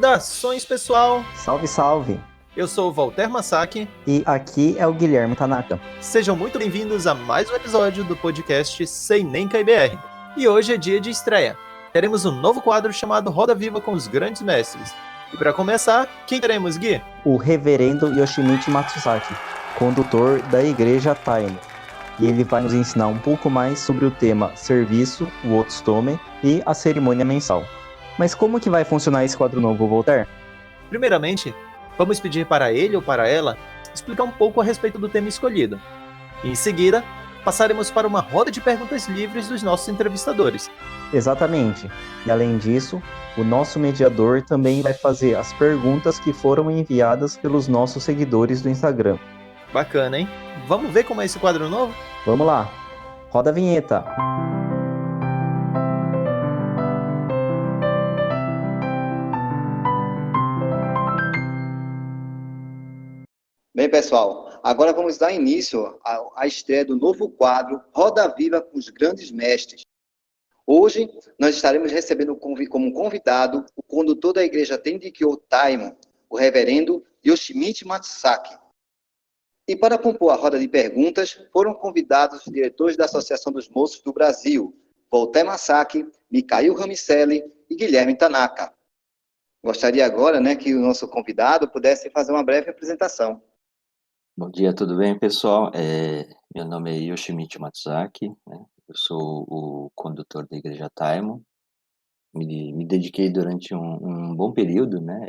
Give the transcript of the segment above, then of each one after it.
Saudações, pessoal! Salve, salve! Eu sou o Walter Masaki. E aqui é o Guilherme Tanaka. Sejam muito bem-vindos a mais um episódio do podcast Sem Nem KBR. E hoje é dia de estreia. Teremos um novo quadro chamado Roda Viva com os Grandes Mestres. E para começar, quem teremos, Gui? O reverendo Yoshimichi Matsusaki, condutor da Igreja Taimo. E ele vai nos ensinar um pouco mais sobre o tema serviço, o Otsutome e a cerimônia mensal. Mas como que vai funcionar esse quadro novo, Walter? Primeiramente, vamos pedir para ele ou para ela explicar um pouco a respeito do tema escolhido. E em seguida, passaremos para uma roda de perguntas livres dos nossos entrevistadores. Exatamente. E além disso, o nosso mediador também vai fazer as perguntas que foram enviadas pelos nossos seguidores do Instagram. Bacana, hein? Vamos ver como é esse quadro novo? Vamos lá. Roda a vinheta. Bem, pessoal, agora vamos dar início à estreia do novo quadro Roda Viva com os Grandes Mestres. Hoje, nós estaremos recebendo como convidado o condutor da Igreja Tendikyo Taimo, o reverendo Yoshimichi Matsusaki. E para compor a roda de perguntas, foram convidados os diretores da Associação dos Moços do Brasil, Walter Masaki, Mikhail Ramicelli e Guilherme Tanaka. Gostaria agora, que o nosso convidado pudesse fazer uma breve apresentação. Bom dia, tudo bem, pessoal? Meu nome é Yoshimichi Matsusaki, né? Eu sou o condutor da Igreja Taimo. Me dediquei durante um bom período, né,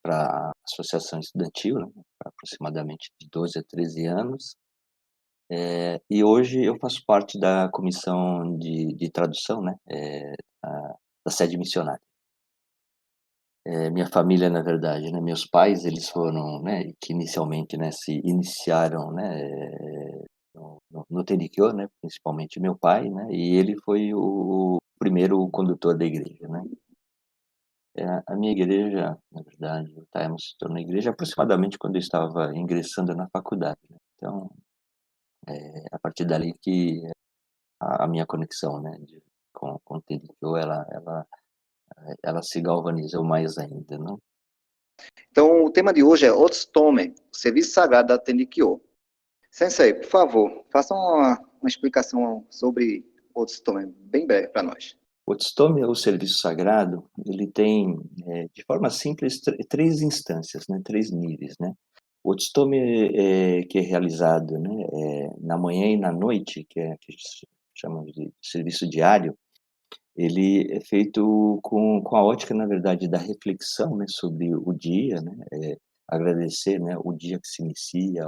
para a associação estudantil, né, aproximadamente de 12 a 13 anos. E hoje eu faço parte da comissão de tradução, né, da sede missionária. Minha família, na verdade, né, meus pais, eles foram, né, que inicialmente, né, se iniciaram, né, no Tendikyo, né, principalmente meu pai, né, e ele foi o primeiro condutor da igreja, né. A minha igreja, na verdade, o Taimo se tornou igreja aproximadamente quando eu estava ingressando na faculdade, né. Então, a partir dali que a minha conexão, né, com o Tendikyo, ela se galvanizou mais ainda, né. Então, o tema de hoje é Otsutome, o serviço sagrado da Tendikyo. Sensei, por favor, faça uma explicação sobre Otsutome, bem breve para nós. O Otsutome, o serviço sagrado, ele tem, de forma simples, três instâncias, né, três níveis, né. O Otsutome, que é realizado, né, na manhã e na noite, que chamamos de serviço diário, ele é feito com a ótica, na verdade, da reflexão, né, sobre o dia, né, agradecer, né, o dia que se inicia,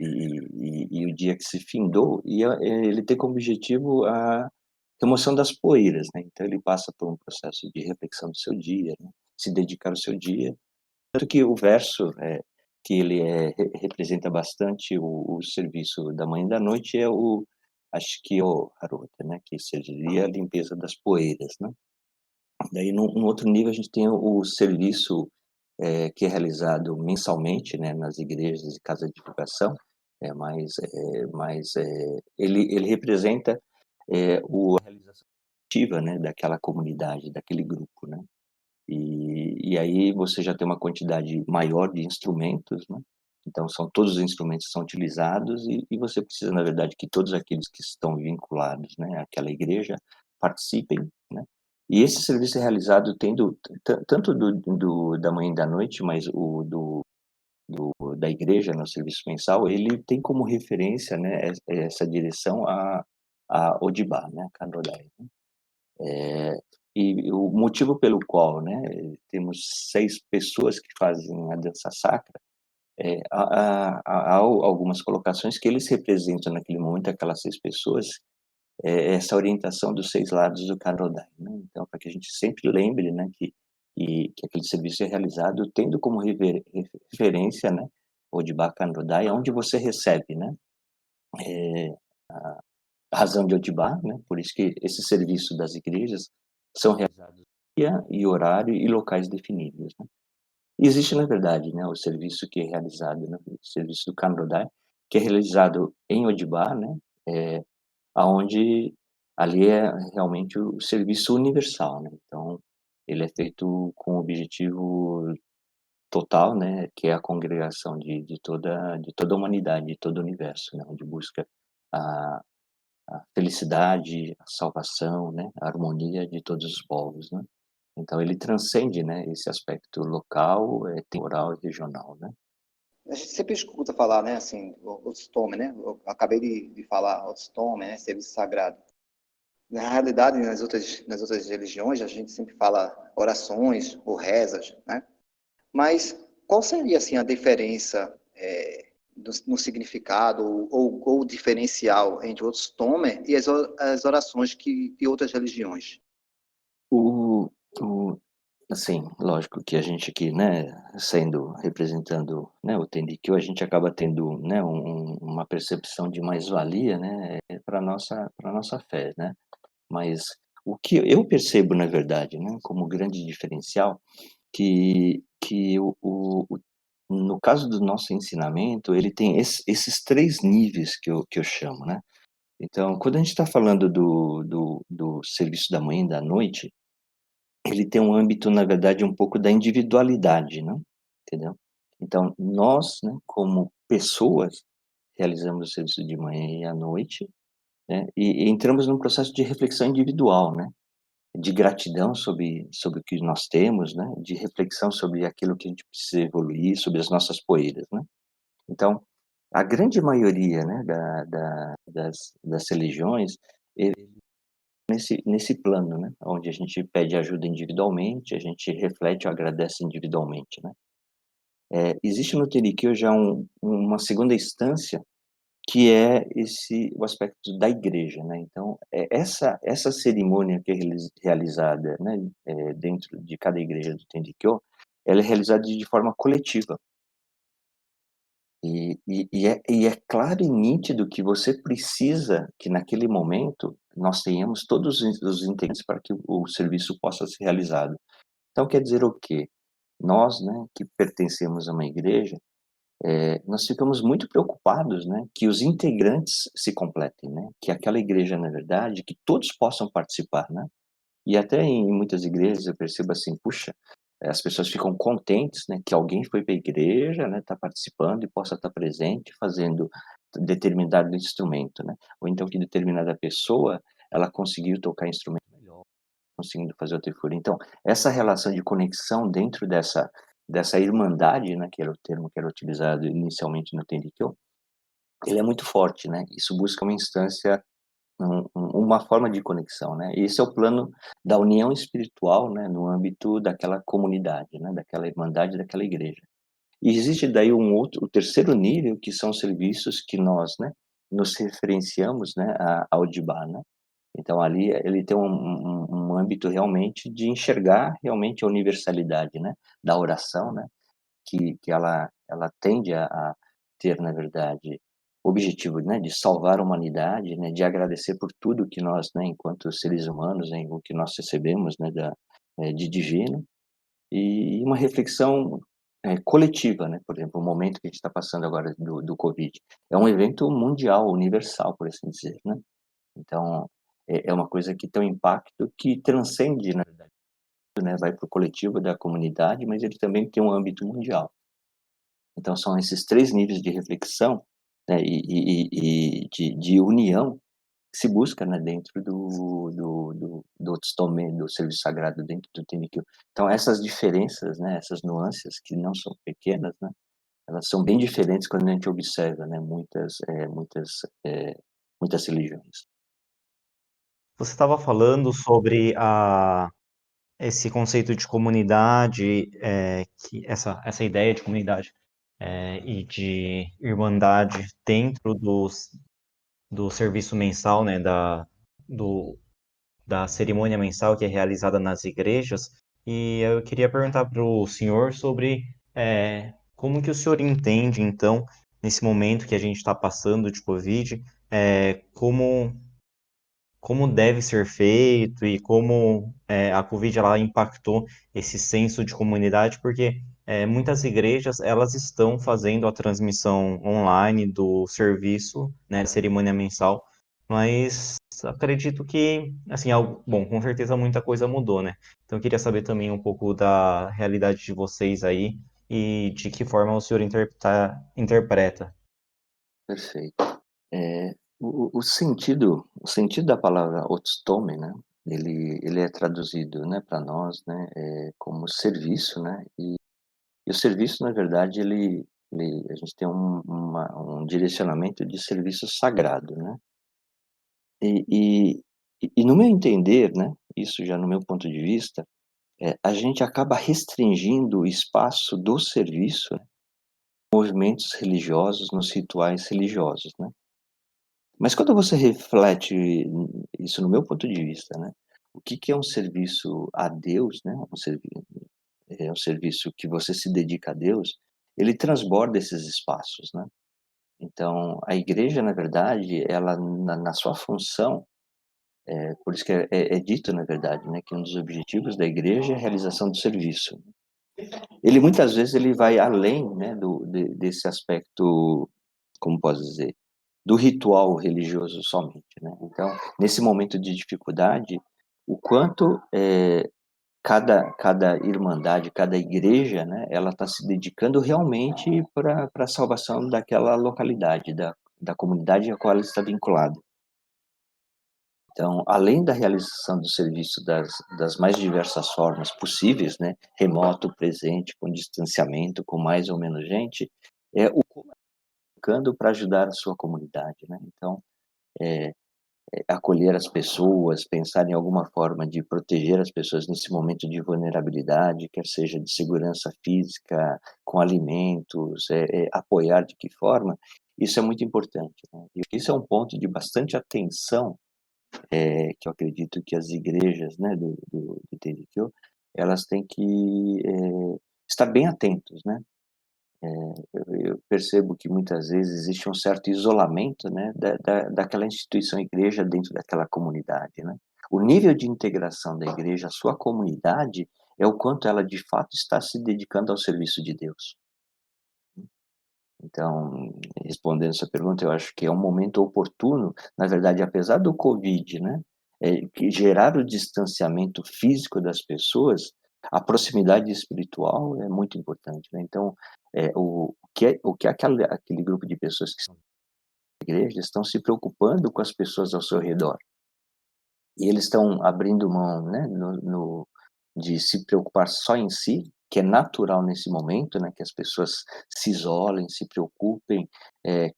e o dia que se findou, ele tem como objetivo a remoção das poeiras, né, então ele passa por um processo de reflexão do seu dia, né, se dedicar ao seu dia, tanto que o verso, que ele representa bastante o serviço da manhã e da noite é o Ashikyo Harota, né, que seria a limpeza das poeiras, né. Daí num outro nível a gente tem o serviço, que é realizado mensalmente, né, nas igrejas e casas de divulgação, ele representa, a realização ativa, né, daquela comunidade, daquele grupo, né. E aí você já tem uma quantidade maior de instrumentos, né, então são todos os instrumentos que são utilizados e você precisa, na verdade, que todos aqueles que estão vinculados, né, àquela igreja participem, né. E esse serviço é realizado tendo tanto da manhã e da noite, mas da igreja, no serviço mensal, ele tem como referência, né, essa direção a Odibá, né, Kanrodai, né. E o motivo pelo qual, né, temos 6 pessoas que fazem a dança sacra, há algumas colocações que eles representam naquele momento, aquelas 6 pessoas, essa orientação dos 6 lados do Kanrodai, né. Então, para que a gente sempre lembre, né, que aquele serviço é realizado tendo como referência, né, Odibá Kanrodai, aonde você recebe, né, a razão de Odibá, né, por isso que esse serviço das igrejas são realizados dia e horário e locais definidos, né. E existe, na verdade, né, o serviço que é realizado, né, o serviço do Kanrodai, que é realizado em Odibá, né, aonde ali é realmente o serviço universal, né. Então, ele é feito com o objetivo total, né, que é a congregação de toda a humanidade, de todo o universo, né, onde busca a a felicidade, a salvação, né, a harmonia de todos os povos, né. Então ele transcende, né, esse aspecto local, temporal e regional, né. A gente sempre escuta falar, né, assim, o Otstome, né? Eu acabei de falar Otstome, né, serviço sagrado. Na realidade, nas outras religiões, a gente sempre fala orações ou rezas, né? Mas qual seria, assim, a diferença no significado ou diferencial entre o Otstome e as orações de outras religiões? O o assim, lógico que a gente aqui, né, representando, né, o Tenrikyo, a gente acaba tendo, né, uma percepção de mais-valia, né, para nossa fé, né. Mas o que eu percebo, na verdade, né, como grande diferencial, que no caso do nosso ensinamento, ele tem esses 3 níveis que eu chamo, né. Então, quando a gente está falando do serviço da manhã e da noite, ele tem um âmbito, na verdade, um pouco da individualidade, né, entendeu. Então nós, né, como pessoas, realizamos o serviço de manhã e à noite, né, e entramos num processo de reflexão individual, né. De gratidão sobre o que nós temos, né, de reflexão sobre aquilo que a gente precisa evoluir, sobre as nossas poeiras, né. Então, a grande maioria, né, das religiões, ele nesse plano, né, onde a gente pede ajuda individualmente, a gente reflete ou agradece individualmente, né. Existe no Terikyo já uma segunda instância que é o aspecto da igreja, né, então, essa cerimônia que é realizada, né, dentro de cada igreja do Tenrikyo, ela é realizada de forma coletiva. E é claro e nítido que você precisa que naquele momento nós tenhamos todos os integrantes para que o serviço possa ser realizado. Então quer dizer o quê? Nós, né, que pertencemos a uma igreja, nós ficamos muito preocupados, né, que os integrantes se completem, né, que aquela igreja, na verdade, que todos possam participar, né. E até em muitas igrejas eu percebo assim, puxa, as pessoas ficam contentes, né, que alguém foi para a igreja, né, está participando e possa estar presente fazendo determinado instrumento, né. Ou então que determinada pessoa, ela conseguiu tocar instrumento melhor, conseguindo fazer outra figura. Então, essa relação de conexão dentro dessa irmandade, né, que era o termo que era utilizado inicialmente no Tenrikyo, ele é muito forte, né. Isso busca uma instância, uma forma de conexão, né. Esse é o plano da união espiritual, né, no âmbito daquela comunidade, né, daquela irmandade, daquela igreja. E existe daí o terceiro nível, que são serviços que nós, né, nos referenciamos, né, ao Dibá, né. Então ali ele tem um âmbito realmente de enxergar realmente a universalidade, né, da oração, né, que ela tende a ter, na verdade, o objetivo, né, de salvar a humanidade, né, de agradecer por tudo que nós, né, enquanto seres humanos, né, o que nós recebemos, né, de divino, e uma reflexão, coletiva, né, por exemplo, o momento que a gente está passando agora do Covid, é um evento mundial, universal, por assim dizer, né. Então, é uma coisa que tem um impacto que transcende, na verdade, né, vai para o coletivo da comunidade, mas ele também tem um âmbito mundial. Então são esses 3 níveis de reflexão, né, e de união que se busca, né, dentro do Otsutomen, do serviço sagrado dentro do Tenrikyo. Então essas diferenças, né, essas nuances que não são pequenas, né, elas são bem diferentes quando a gente observa, né, muitas religiões. Você estava falando sobre esse conceito de comunidade, que essa ideia de comunidade, e de irmandade dentro do serviço mensal, né, do da cerimônia mensal que é realizada nas igrejas, e eu queria perguntar para o senhor sobre como que o senhor entende, então, nesse momento que a gente está passando de Covid, como deve ser feito e como a Covid ela impactou esse senso de comunidade, porque muitas igrejas elas estão fazendo a transmissão online do serviço, né, cerimônia mensal, Mas acredito que, assim, bom, com certeza muita coisa mudou, né? Então eu queria saber também um pouco da realidade de vocês aí e de que forma o senhor interpreta. Perfeito. O sentido da palavra otstome, né, ele é traduzido, né, para nós, né, como serviço, né, e o serviço, na verdade, a gente tem um direcionamento de serviço sagrado, né. E e e no meu entender, né, isso já no meu ponto de vista, a gente acaba restringindo o espaço do serviço, né, movimentos religiosos, nos rituais religiosos, né. Mas quando você reflete isso no meu ponto de vista, né, o que que é um serviço a Deus, né, um serviço que você se dedica a Deus, ele transborda esses espaços, né. Então, a igreja, na verdade, ela na sua função, por isso que é dito, na verdade, né, que um dos objetivos da igreja é a realização do serviço. Ele muitas vezes ele vai além, né, desse aspecto, como posso dizer, do ritual religioso somente, né. Então, nesse momento de dificuldade, o quanto, cada irmandade, cada igreja, né, ela está se dedicando realmente para a salvação daquela localidade, da comunidade a qual ela está vinculada. Então, além da realização do serviço das mais diversas formas possíveis, né, remoto, presente, com distanciamento, com mais ou menos gente, o colocando para ajudar a sua comunidade, né. Então, eh acolher as pessoas, pensar em alguma forma de proteger as pessoas nesse momento de vulnerabilidade, quer seja de segurança física, com alimentos, apoiar de que forma, isso é muito importante, né. E isso é um ponto de bastante atenção, que eu acredito que as igrejas, né, do TDQ, elas têm que, estar bem atentos, né. Eu percebo que muitas vezes existe um certo isolamento, né, daquela instituição igreja dentro daquela comunidade, né. O nível de integração da igreja à sua comunidade é o quanto ela de fato está se dedicando ao serviço de Deus. Então, respondendo essa pergunta, eu acho que é um momento oportuno, na verdade, apesar do Covid, né, que gerar o distanciamento físico das pessoas, a proximidade espiritual é muito importante, né. Então, o que aquele grupo de pessoas que são da igreja estão se preocupando com as pessoas ao seu redor. E eles estão abrindo mão, né, de se preocupar só em si, que é natural nesse momento, né, que as pessoas se isolem, se preocupem,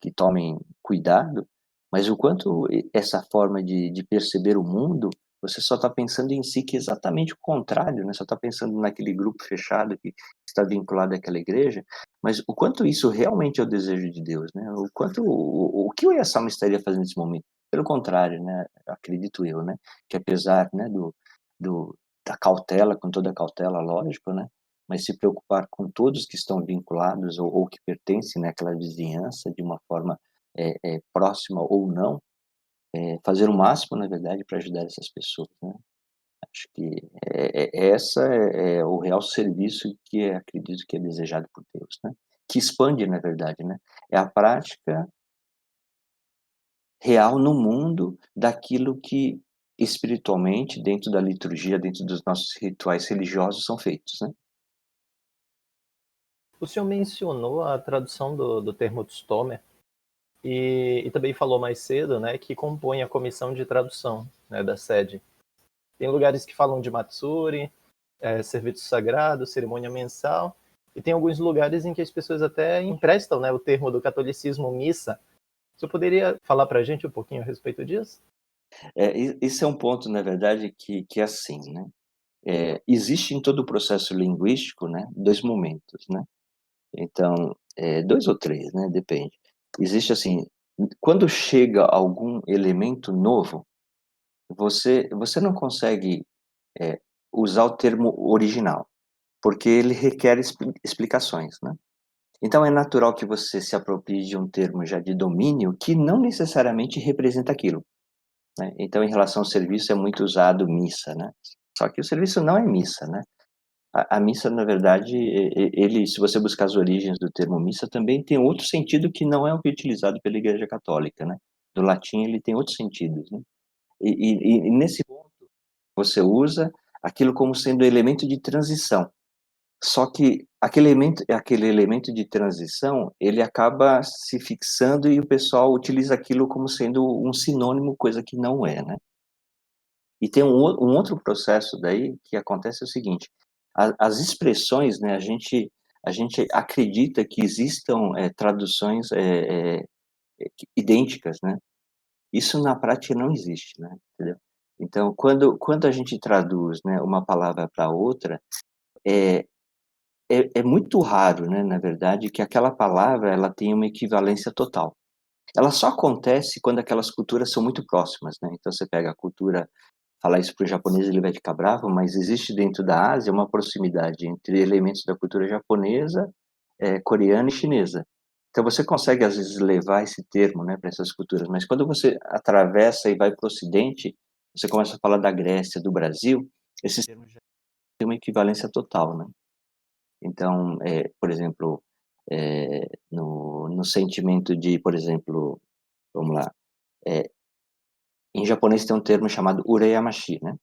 que tomem cuidado, mas o quanto essa forma de perceber o mundo, você só está pensando em si, que é exatamente o contrário, né, só está pensando naquele grupo fechado que está vinculado àquela igreja, mas o quanto isso realmente é o desejo de Deus, né, o quanto o que o salmo estaria fazendo nesse momento? Pelo contrário, né, acredito eu, né, que apesar, né, do da cautela, com toda a cautela, lógico, né, mas se preocupar com todos que estão vinculados ou que pertencem, né, àquela vizinhança de uma forma, próxima ou não, fazer o máximo, na verdade, para ajudar essas pessoas, né. Acho que essa é o real serviço que acredito que é desejado por Deus, né, que expande, na verdade, né, é a prática real no mundo daquilo que espiritualmente, dentro da liturgia, dentro dos nossos rituais religiosos são feitos, né. O senhor mencionou a tradução do termo Tsutomer e também falou mais cedo, né, que compõe a comissão de tradução, né, da sede. Tem lugares que falam de Matsuri, serviço sagrado, cerimônia mensal, e tem alguns lugares em que as pessoas até emprestam, né, o termo do catolicismo missa. O senhor poderia falar para a gente um pouquinho a respeito disso? Esse é um ponto, na verdade, que é assim, né, existe em todo o processo linguístico, né, 2 momentos, né. Então, 2 ou 3, né, depende. Existe assim, quando chega algum elemento novo, você não consegue, eh, usar o termo original, porque ele requer explicações, né. Então é natural que você se aproprie de um termo já de domínio que não necessariamente representa aquilo, né. Então em relação ao serviço é muito usado missa, né. Só que o serviço não é missa, né. A missa na verdade, ele se você buscar as origens do termo missa também tem outro sentido que não é o que é utilizado pela igreja católica, né. do latim ele tem outros sentidos, né? E nesse ponto você usa aquilo como sendo elemento de transição. Só que aquele elemento de transição, ele acaba se fixando e o pessoal utiliza aquilo como sendo um sinônimo, coisa que não é, né? E tem um outro processo daí que acontece o seguinte, as expressões, né, a gente acredita que existam traduções idênticas, né? Isso na prática não existe, né, entendeu? Então, quando a gente traduz, né, uma palavra para outra, é é muito raro, né, na verdade, que aquela palavra ela tenha uma equivalência total. Ela só acontece quando aquelas culturas são muito próximas, né, então você pega a cultura falar isso para o japonês ele vai ficar bravo, mas existe dentro da Ásia uma proximidade entre elementos da cultura japonesa, coreana e chinesa. Então você consegue às vezes levar esse termo, né, para essas culturas, mas quando você atravessa e vai para o ocidente, você começa a falar da Grécia, do Brasil, esses termos já têm uma equivalência total, né. Então, por exemplo, no sentimento de, por exemplo, vamos lá, eh, em japonês tem um termo chamado urayamashi, né.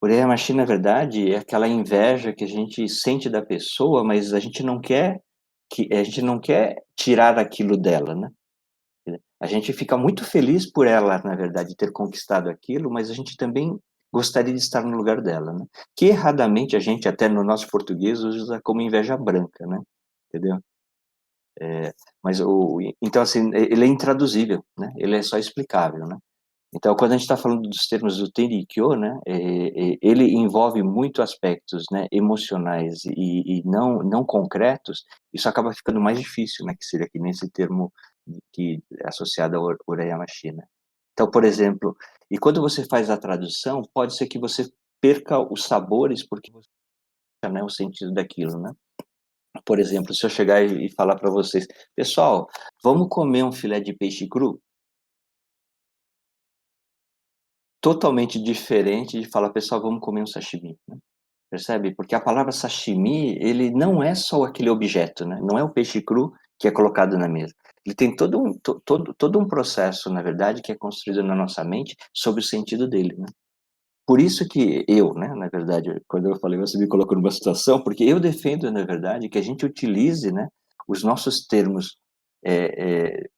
Urayamashi, na verdade, é aquela inveja que a gente sente da pessoa, mas a gente não quer tirar aquilo dela, né. A gente fica muito feliz por ela, na verdade, ter conquistado aquilo, mas a gente também gostaria de estar no lugar dela, né. Que erradamente a gente, até no nosso português, usa como inveja branca, né, entendeu. Mas então, assim, ele é intraduzível, né, ele é só explicável, né. Então, quando a gente está falando dos termos do Tenrikyo, né, ele envolve muito aspectos, né, emocionais e não concretos, isso acaba ficando mais difícil, né, que seria que nesse termo que é associado ao Urayamashi, né. Então, por exemplo, e quando você faz a tradução, pode ser que você perca os sabores, porque você, né, o sentido daquilo, né. Por exemplo, se eu chegar e falar para vocês: "Pessoal, vamos comer um filé de peixe cru?" Totalmente diferente de falar: "Pessoal, vamos comer um sashimi", né, percebe? Porque a palavra sashimi, ele não é só aquele objeto, né, não é o peixe cru que é colocado na mesa. Ele tem todo um processo, na verdade, que é construído na nossa mente sobre o sentido dele, né. Por isso que eu, né, na verdade, quando eu falei você me colocou numa situação, porque eu defendo, na verdade, que a gente utilize, né, os nossos termos,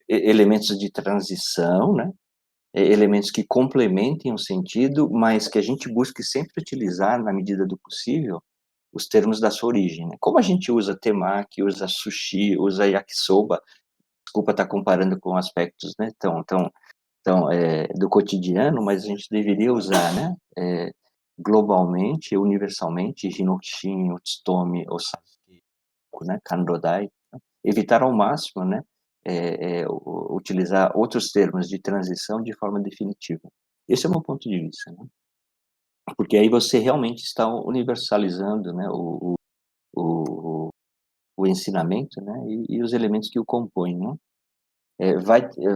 elementos de transição, né, elementos que complementem o sentido, mas que a gente busque sempre utilizar, na medida do possível, os termos da sua origem, né. Como a gente usa temaki, usa sushi, usa yakisoba, desculpa estar comparando com aspectos, né, do cotidiano, mas a gente deveria usar, né, globalmente, universalmente, Hinokishin, Utsutomi, Osashi, né, Kanrodai, né, evitar ao máximo, né, utilizar outros termos de transição de forma definitiva. Esse é o meu ponto de vista, né, porque aí você realmente está universalizando, né, o o ensinamento, né, e os elementos que o compõem, né.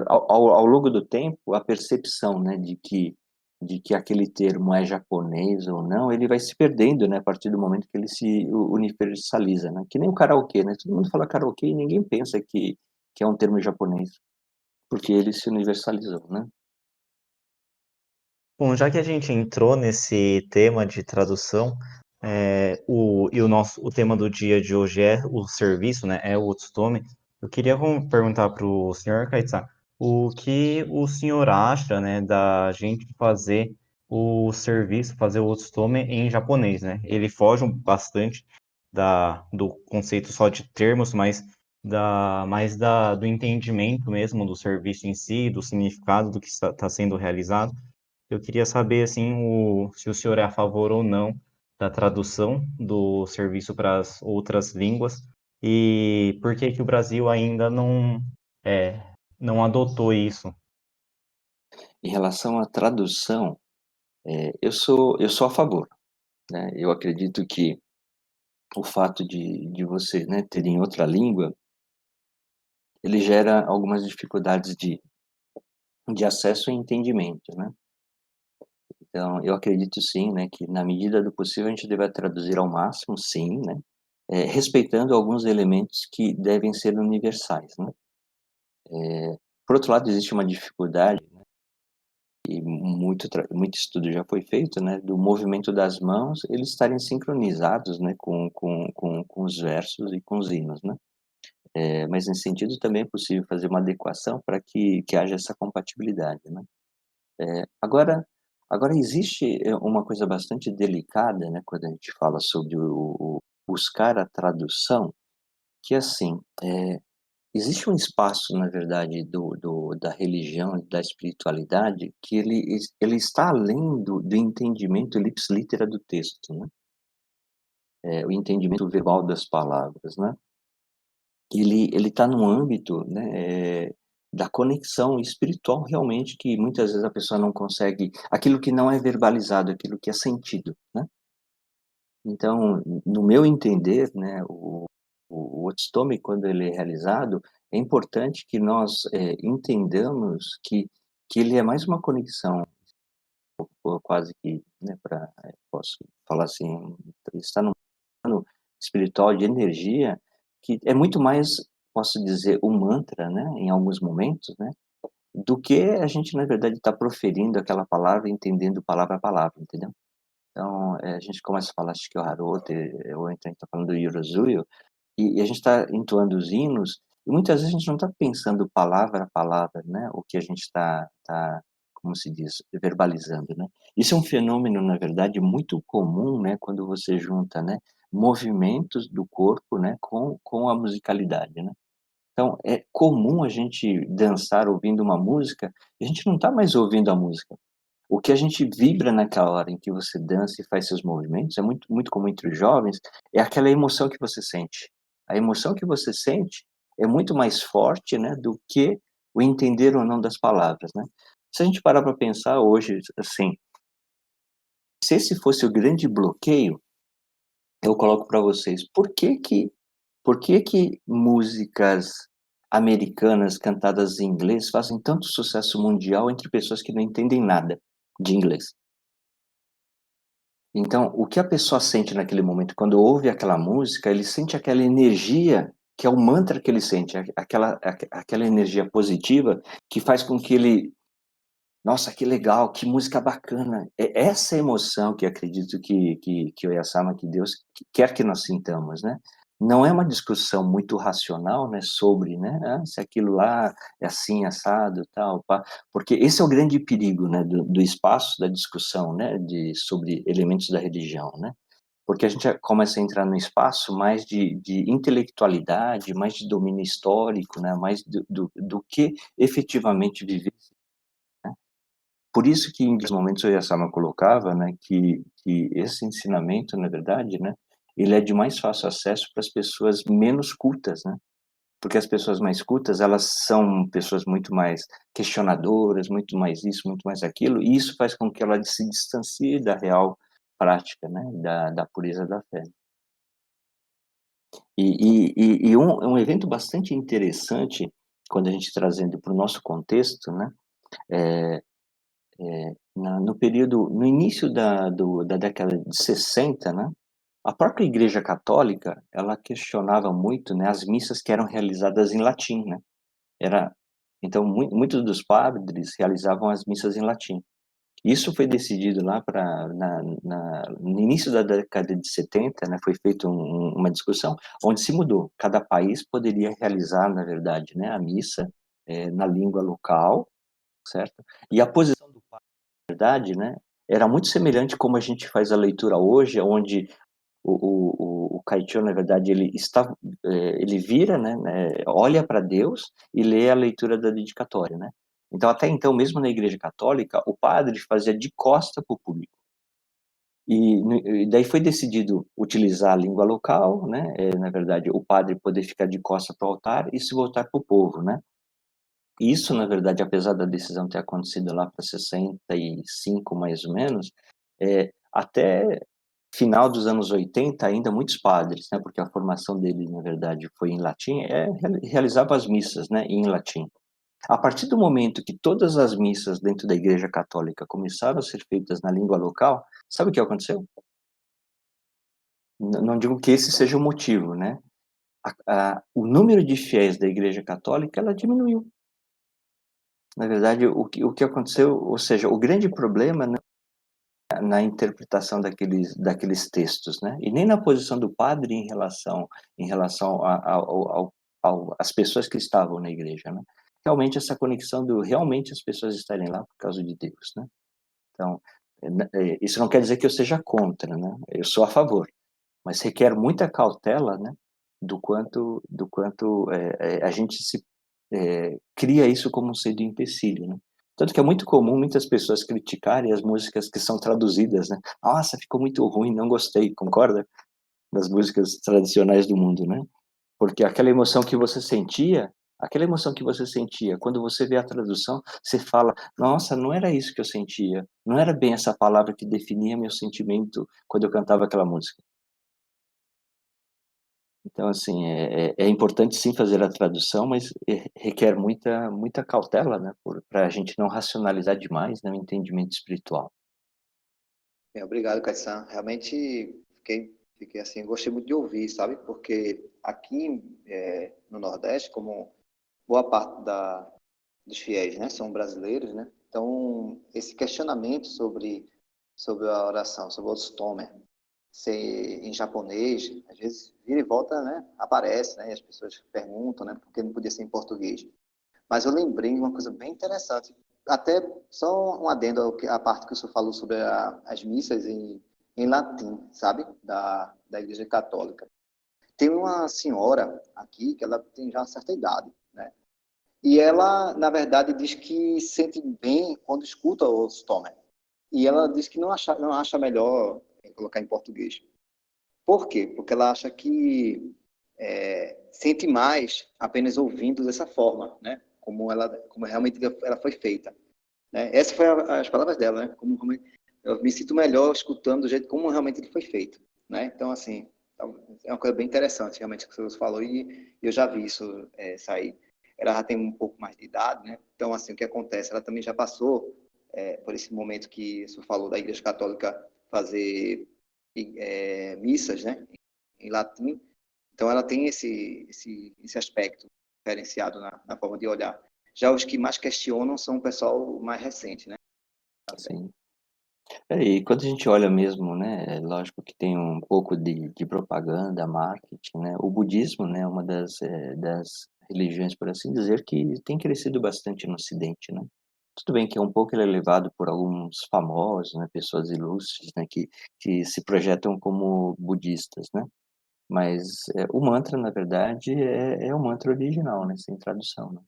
Ao longo do tempo, a percepção, né, de que aquele termo é japonês ou não, ele vai se perdendo, né, a partir do momento que ele se universaliza, né, que nem o karaokê, né, todo mundo fala karaokê e ninguém pensa que é um termo japonês, porque ele se universalizou, né. Bom, já que a gente entrou nesse tema de tradução, o tema do dia de hoje é o serviço, né? É o Otsutome. Eu queria perguntar para o senhor Kaitsan, o que o senhor acha, né, da gente fazer o serviço, fazer o Otsutome em japonês, né? Ele foge bastante do conceito só de termos, mas do entendimento mesmo do serviço em si, do significado do que está sendo realizado. Eu queria saber assim se o senhor é a favor ou não da tradução do serviço para as outras línguas e por que que o Brasil ainda é, não adotou isso. Em relação à tradução, eu sou a favor, né, eu acredito que o fato de você, né, ter em outra língua, ele gera algumas dificuldades de acesso e entendimento, né. Então, eu acredito sim, né, que na medida do possível a gente deve traduzir ao máximo, sim, né, respeitando alguns elementos que devem ser universais, né. Por outro lado, existe uma dificuldade, né, e muito estudo já foi feito, né, do movimento das mãos, eles estarem sincronizados, né, com os versos e com os hinos, né. Mas nesse sentido também é possível fazer uma adequação para que haja essa compatibilidade, né. Agora existe, uma coisa bastante delicada, né, quando a gente fala sobre o buscar a tradução, que assim, existe um espaço, na verdade, da religião e da espiritualidade que ele está além do entendimento ipsis litera do texto, né, o entendimento verbal das palavras, né. Ele está num âmbito, né, da conexão espiritual realmente que muitas vezes a pessoa não consegue aquilo que não é verbalizado, aquilo que é sentido, né. Então, no meu entender, né, o Otstome, quando ele é realizado, é importante que nós, entendamos que ele é mais uma conexão, ou quase que, né, posso falar assim, está num plano espiritual de energia, que é muito mais, posso dizer, um mantra, né, em alguns momentos, né, do que a gente, na verdade, está proferindo aquela palavra, entendendo palavra a palavra, entendeu? Então, a gente começa a falar Shikyo Harote, ou então a gente está falando do Yorozuyo, e a gente está entoando os hinos, e muitas vezes a gente não está pensando palavra a palavra, né, o que a gente está, como se diz, verbalizando, né. Isso é um fenômeno, na verdade, muito comum, né, quando você junta, né, movimentos do corpo, né, com a musicalidade, né. Então, é comum a gente dançar ouvindo uma música, e a gente não está mais ouvindo a música. O que a gente vibra naquela hora em que você dança e faz seus movimentos, é muito muito comum entre os jovens, é aquela emoção que você sente. A emoção que você sente é muito mais forte, né, do que o entender ou não das palavras, né. Se a gente parar para pensar hoje, assim, se esse fosse o grande bloqueio, eu coloco para vocês, por que que músicas americanas cantadas em inglês fazem tanto sucesso mundial entre pessoas que não entendem nada de inglês? Então, o que a pessoa sente naquele momento, quando ouve aquela música, ele sente aquela energia, que é o mantra que ele sente, aquela energia positiva que faz com que ele: "Nossa, que legal, que música bacana". É essa emoção que acredito que o Yasama, que Deus quer que nós sintamos, né. Não é uma discussão muito racional, né, sobre, né, se aquilo lá é assim, assado, tal, pá, porque esse é o grande perigo, né, do espaço da discussão, né, sobre elementos da religião, né. Porque a gente já começa a entrar num espaço mais de intelectualidade, mais de domínio histórico, né, mais do que efetivamente viver. Por isso que em alguns momentos o Yasama colocava, né, que esse ensinamento, na verdade, né, ele é de mais fácil acesso para as pessoas menos cultas, né, porque as pessoas mais cultas, elas são pessoas muito mais questionadoras, muito mais isso, muito mais aquilo, e isso faz com que ela se distancie da real prática, né, da pureza da fé. E um evento bastante interessante, quando a gente trazendo para o nosso contexto, né, eh na no período no início da década de 60, né, a própria Igreja Católica, ela questionava muito, né, as missas que eram realizadas em latim, né. Era então muitos dos padres realizavam as missas em latim. Isso foi decidido lá para no início da década de 70, né, foi feita uma discussão, onde se mudou. Cada país poderia realizar, na verdade, né, a missa, na língua local, certo. E a posição do verdade, né, era muito semelhante como a gente faz a leitura hoje, onde o Caetano, na verdade, ele vira, né, olha para Deus e lê a leitura da dedicatória, né. Então, até então, mesmo na igreja católica, o padre fazia de costa para o público. E daí foi decidido utilizar a língua local, né, na verdade, o padre poder ficar de costa para o altar e se voltar para o povo, né. Isso, na verdade, apesar da decisão ter acontecido lá para 65 mais ou menos, até final dos anos 80 ainda muitos padres, né, porque a formação deles, na verdade, foi em latim, realizava as missas, né, em latim. A partir do momento que todas as missas dentro da Igreja Católica começaram a ser feitas na língua local, sabe o que aconteceu? Não digo que esse seja o motivo, né, o número de fiéis da Igreja Católica, ela diminuiu. Na verdade, o que aconteceu, ou seja, o grande problema, né, na interpretação daqueles textos, né, e nem na posição do padre em relação às pessoas que estavam na igreja, né. Realmente essa conexão do realmente as pessoas estarem lá por causa de Deus, né. Então, isso não quer dizer que eu seja contra, né, eu sou a favor, mas requer muita cautela, né, do quanto a gente cria isso como sendo empecilho, né. Tanto que é muito comum muitas pessoas criticarem as músicas que são traduzidas, né. "Nossa, ficou muito ruim, não gostei", concorda? Das músicas tradicionais do mundo, né. Porque aquela emoção que você sentia, quando você vê a tradução, você fala: "Nossa, não era isso que eu sentia, não era bem essa palavra que definia meu sentimento quando eu cantava aquela música". Então, assim, é importante sim fazer a tradução, mas requer muita cautela, né, pra gente não racionalizar demais, né, o entendimento espiritual. Obrigado, Caissan. Realmente fiquei assim, gostei muito de ouvir, sabe? Porque aqui no Nordeste, como boa parte dos fiéis, né, são brasileiros, né? Então, esse questionamento sobre a oração, sobre o Otsutomer, ser em japonês, às vezes vira e volta, né, aparece, né, e as pessoas perguntam, né, por que não podia ser em português. Mas eu lembrei de uma coisa bem interessante, até só um adendo à parte que o senhor falou sobre as missas em latim, sabe, da Igreja Católica. Tem uma senhora aqui que ela tem já uma certa idade, né, e ela, na verdade, diz que sente bem quando escuta o Stomer. E ela diz que não acha melhor colocar em português. Por quê? Porque ela acha que sente mais apenas ouvindo dessa forma, né? Como realmente ela foi feita. Né? Essas foram as palavras dela, né? Eu me sinto melhor escutando do jeito como realmente ele foi feito. Né? Então, assim, é uma coisa bem interessante, realmente, que você falou, e eu já vi isso sair. Ela já tem um pouco mais de idade, né? Então, assim, o que acontece? Ela também já passou por esse momento que você falou da Igreja Católica fazer missas, né? Em latim. Então, ela tem esse aspecto diferenciado na forma de olhar. Já os que mais questionam são o pessoal mais recente, né? Sim. E quando a gente olha mesmo, né, é lógico que tem um pouco de propaganda, marketing, né, o budismo, né, é uma das religiões, por assim dizer, que tem crescido bastante no ocidente, né. Tudo bem que é um pouco ele é levado por alguns famosos, né, pessoas ilustres, né, que se projetam como budistas, né, mas, o mantra, na verdade, é o mantra original, né, sem tradução, né.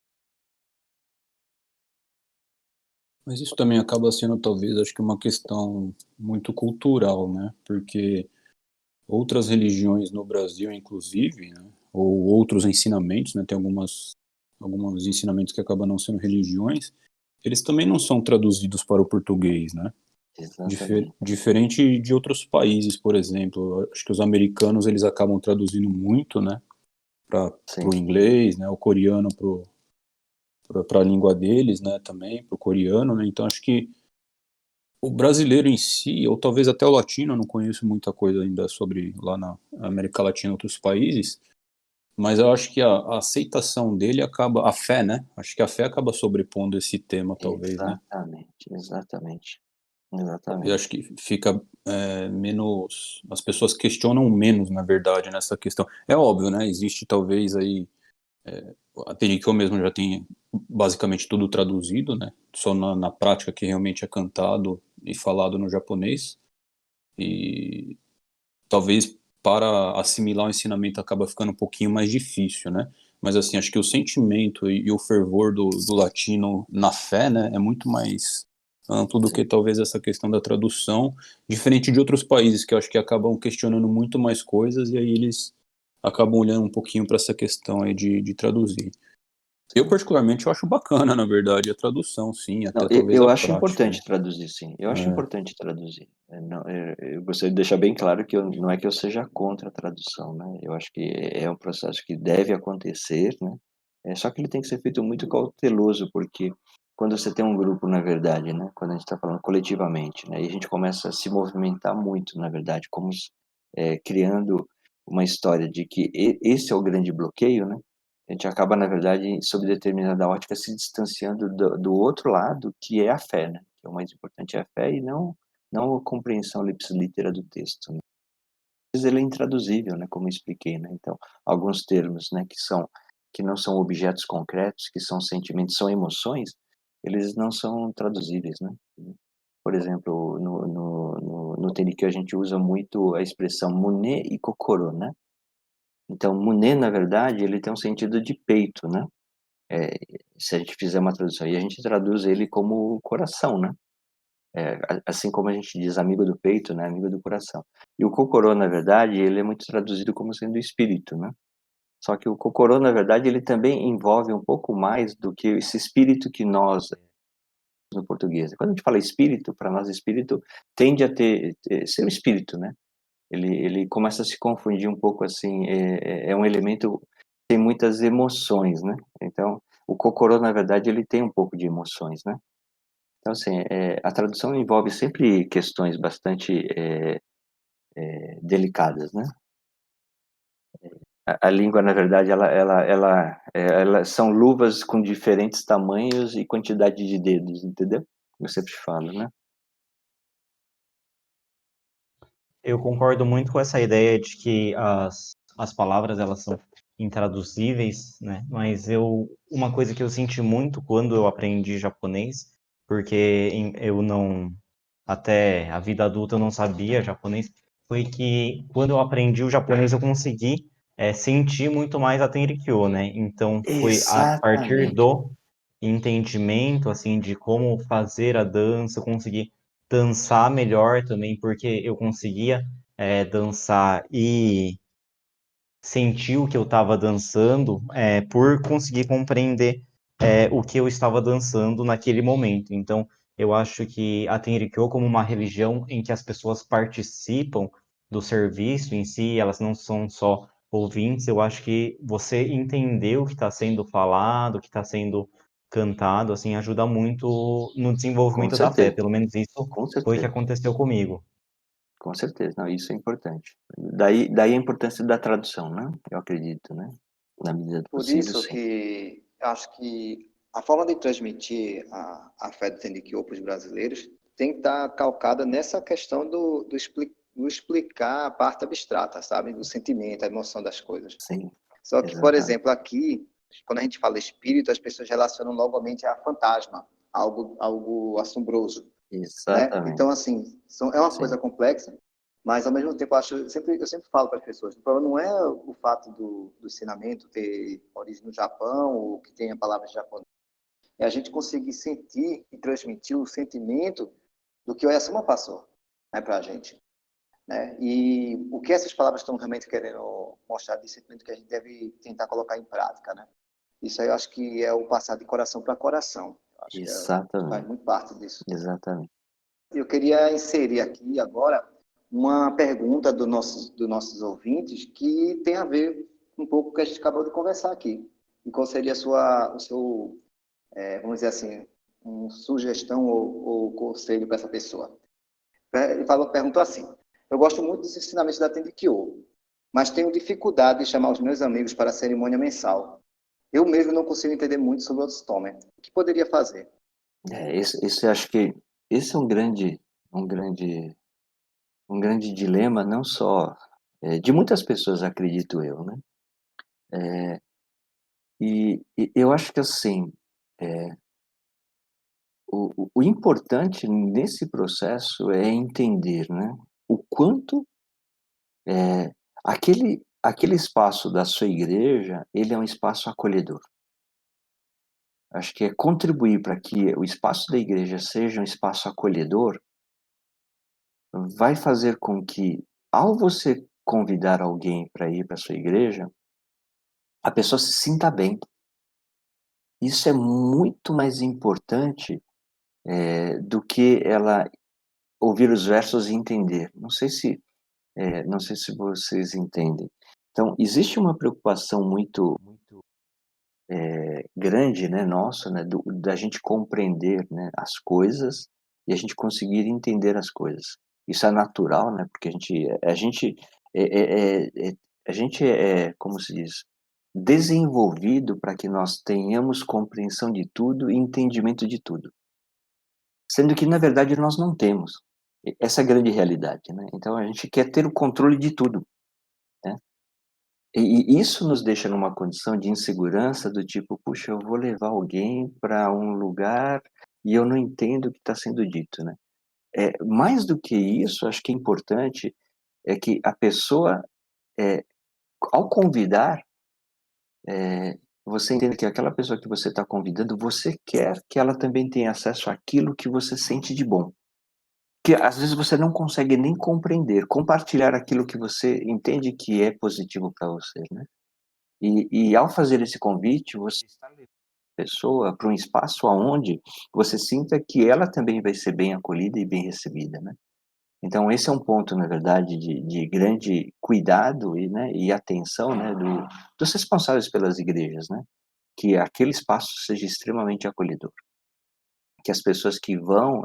Mas isso também acaba sendo, talvez, acho que uma questão muito cultural, né? Porque outras religiões no Brasil, inclusive, né? Ou outros ensinamentos, né? Tem alguns ensinamentos que acabam não sendo religiões, eles também não são traduzidos para o português, né? Exatamente. Diferente de outros países, por exemplo, acho que os americanos eles acabam traduzindo muito, né? Para Sim, o inglês, né? O coreano para a língua deles, né? Também para o coreano, né? Então acho que o brasileiro em si, ou talvez até o latino, eu não conheço muita coisa ainda sobre lá na América Latina, outros países, mas eu acho que a aceitação dele acaba, a fé, né? Acho que a fé acaba sobrepondo esse tema, talvez, né? exatamente, exatamente, Eu exatamente. acho que fica menos, as pessoas questionam menos, na verdade, nessa questão. É óbvio, né? Existe talvez aí, a eu mesmo já tem basicamente tudo traduzido, né? Só na prática que realmente é cantado e falado no japonês. E talvez para assimilar o ensinamento acaba ficando um pouquinho mais difícil, né? Mas assim, acho que o sentimento e o fervor do latino na fé, né, é muito mais amplo do que Sim. talvez essa questão da tradução, diferente de outros países que eu acho que acabam questionando muito mais coisas e aí eles acabam olhando um pouquinho para essa questão aí de traduzir. Eu particularmente eu acho bacana, na verdade, a tradução, sim, Não, até e talvez eu a acho prática, né? importante traduzir sim, eu acho É, importante traduzir. Não, eu gostaria de deixar bem claro que eu não é que eu seja contra a tradução, né, eu acho que é um processo que deve acontecer, né, só que ele tem que ser feito muito cauteloso, porque quando você tem um grupo, na verdade, né, quando a gente está falando coletivamente, né, e a gente começa a se movimentar muito, na verdade, como criando uma história de que esse é o grande bloqueio, né, A gente acaba, na verdade, sob determinada ótica, se distanciando do outro lado, que é a fé, né? Que é o mais importante, é a fé e não a compreensão ipsilítera do texto, né? Às vezes ele é intraduzível, né, como eu expliquei, né? Então, alguns termos, né, que não são objetos concretos, que são sentimentos, são emoções, eles não são traduzíveis, né? Por exemplo, no Tenrikyo a gente usa muito a expressão mune e kokoro, né? Então, mune, na verdade, ele tem um sentido de peito, né? Se a gente fizer uma tradução, e a gente traduz ele como coração, né? Assim como a gente diz amigo do peito, né? Amigo do coração. E o kokoro, na verdade, ele é muito traduzido como sendo espírito, né? Só que o kokoro, na verdade, ele também envolve um pouco mais do que esse espírito que nós no português. Quando a gente fala espírito, para nós espírito tende a ser o espírito, né? Ele começa a se confundir um pouco assim, é um elemento tem muitas emoções, né? Então, o kokoro, na verdade, ele tem um pouco de emoções, né? Então, assim, a tradução envolve sempre questões bastante delicadas, né? A língua, na verdade, ela são luvas com diferentes tamanhos e quantidade de dedos, entendeu? Eu sempre falo, né? Eu concordo muito com essa ideia de que as palavras elas são intraduzíveis, né? Mas uma coisa que eu senti muito quando eu aprendi japonês, porque eu não, até a vida adulta eu não sabia japonês, foi que quando eu aprendi o japonês eu consegui sentir muito mais a Tenrikyo, né? Então foi a partir Exatamente. do entendimento, assim, de como fazer a dança, eu consegui dançar melhor também, porque eu conseguia dançar e sentir o que eu estava dançando por conseguir compreender o que eu estava dançando naquele momento. Então, eu acho que a Tenrikyo, como uma religião em que as pessoas participam do serviço em si, elas não são só ouvintes, eu acho que você entender o que está sendo falado, o que está sendo cantado, assim, ajuda muito no Com desenvolvimento da fé. certeza, Pelo menos isso com foi o que certeza, aconteceu comigo. com certeza. Não, isso é importante. Daí a importância da tradução, né? Eu acredito, né? Na medida do Por possível, isso sim. que acho que a forma de transmitir a fé do Tenrikyo para os brasileiros tem que estar calcada nessa questão do explicar a parte abstrata, sabe? Do sentimento, a emoção das coisas. Sim, Só que, por exatamente. exemplo, aqui, quando a gente fala espírito, as pessoas relacionam novamente a fantasma, algo assombroso, né? Exatamente. Então, assim, é uma Sim, coisa complexa, mas ao mesmo tempo eu sempre falo para as pessoas, o problema não é o fato do ensinamento ter origem no Japão ou que tenha palavras japonesas, é a gente conseguir sentir e transmitir o sentimento do que o Oyasuma passou, né, para a gente, né? E o que essas palavras estão realmente querendo mostrar de sentimento que a gente deve tentar colocar em prática, né? Isso aí eu acho que é o passar de coração para coração. Eu acho que faz exatamente, muito parte disso. exatamente. Eu queria inserir aqui agora uma pergunta dos nossos ouvintes que tem a ver um pouco com o que a gente acabou de conversar aqui. E qual seria o seu, vamos dizer assim, uma sugestão ou conselho para essa pessoa? Ele perguntou assim: eu gosto muito dos ensinamentos da Tendikyo, mas tenho dificuldade de chamar os meus amigos para a cerimônia mensal. Eu mesmo não consigo entender muito sobre o Otsutomen. O que poderia fazer? Esse acho que esse é um grande, um grande dilema, não só de muitas pessoas, acredito eu, né? E eu acho que assim, o importante nesse processo é entender, né? O quanto aquele espaço da sua igreja, ele é um espaço acolhedor. Acho que é contribuir para que o espaço da igreja seja um espaço acolhedor, vai fazer com que, ao você convidar alguém para ir para sua igreja, a pessoa se sinta bem. Isso é muito mais importante, do que ela ouvir os versos e entender. Não sei se vocês entendem. Então, existe uma preocupação muito grande, né, nossa, né, da gente compreender, né, as coisas e a gente conseguir entender as coisas. Isso é natural, né, porque a gente é, como se diz? desenvolvido para que nós tenhamos compreensão de tudo e entendimento de tudo. Sendo que, na verdade, nós não temos. Essa é a grande realidade, né? Então a gente quer ter o controle de tudo, né? E isso nos deixa numa condição de insegurança do tipo, puxa, eu vou levar alguém para um lugar e eu não entendo o que está sendo dito, né? Mais do que isso, acho que é importante é que a pessoa, ao convidar, você entende que aquela pessoa que você está convidando, você quer que ela também tenha acesso àquilo que você sente de bom. Que às vezes você não consegue nem compreender, compartilhar aquilo que você entende que é positivo para você, né. E ao fazer esse convite, você está levando a pessoa para um espaço aonde você sinta que ela também vai ser bem acolhida e bem recebida, né. Então esse é um ponto, na verdade, de grande cuidado e atenção, né, dos responsáveis pelas igrejas, né, que aquele espaço seja extremamente acolhedor. Que as pessoas que vão,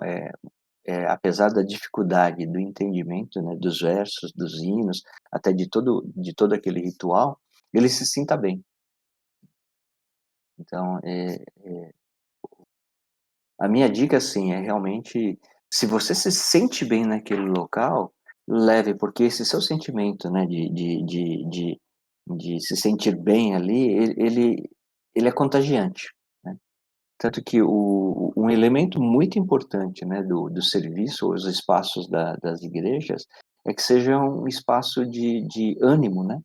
apesar da dificuldade do entendimento, né, dos versos, dos hinos, até de todo aquele ritual, ele se sinta bem. Então, a minha dica, assim, é realmente, se você se sente bem naquele local, leve, porque esse seu sentimento, né, de se sentir bem ali, ele é contagiante, né. Tanto que um elemento muito importante, né, do serviço, os espaços das igrejas, é que seja um espaço de ânimo, né,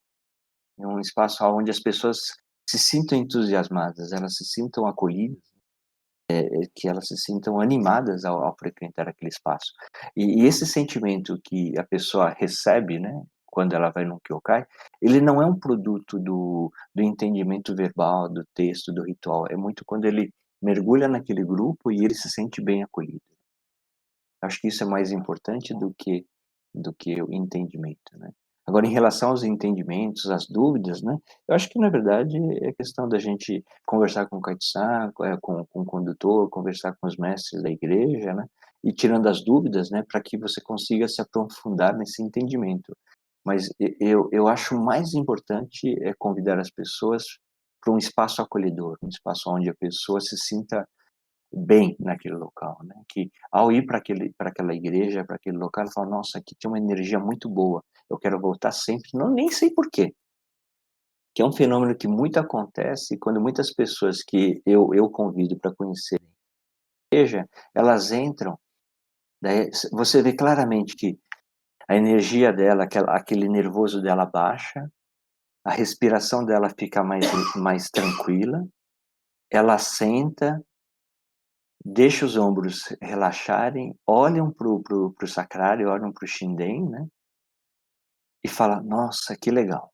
é um espaço onde as pessoas se sintam entusiasmadas, elas se sintam acolhidas, que elas se sintam animadas ao frequentar aquele espaço. E esse sentimento que a pessoa recebe, né, quando ela vai num Kyokai, ele não é um produto do entendimento verbal, do texto, do ritual, é muito quando ele mergulha naquele grupo e ele se sente bem acolhido. Acho que isso é mais importante do que o entendimento, né. Agora em relação aos entendimentos, às dúvidas, né, eu acho que na verdade é questão da gente conversar com o Kaido-san, com o condutor, conversar com os mestres da igreja, né, e tirando as dúvidas, né, para que você consiga se aprofundar nesse entendimento. Mas eu acho mais importante é convidar as pessoas para um espaço acolhedor, um espaço onde a pessoa se sinta bem naquele local, né, que ao ir para aquela igreja, para aquele local, ela fala: "Nossa, aqui tinha uma energia muito boa, eu quero voltar sempre", não, nem sei por quê, que é um fenômeno que muito acontece quando muitas pessoas que eu convido para conhecer a igreja, elas entram, daí você vê claramente que a energia dela, aquele nervoso dela baixa, a respiração dela fica mais tranquila, ela senta, deixa os ombros relaxarem, olham para o sacrário, olham para o Shinden, né, e fala: "Nossa, que legal".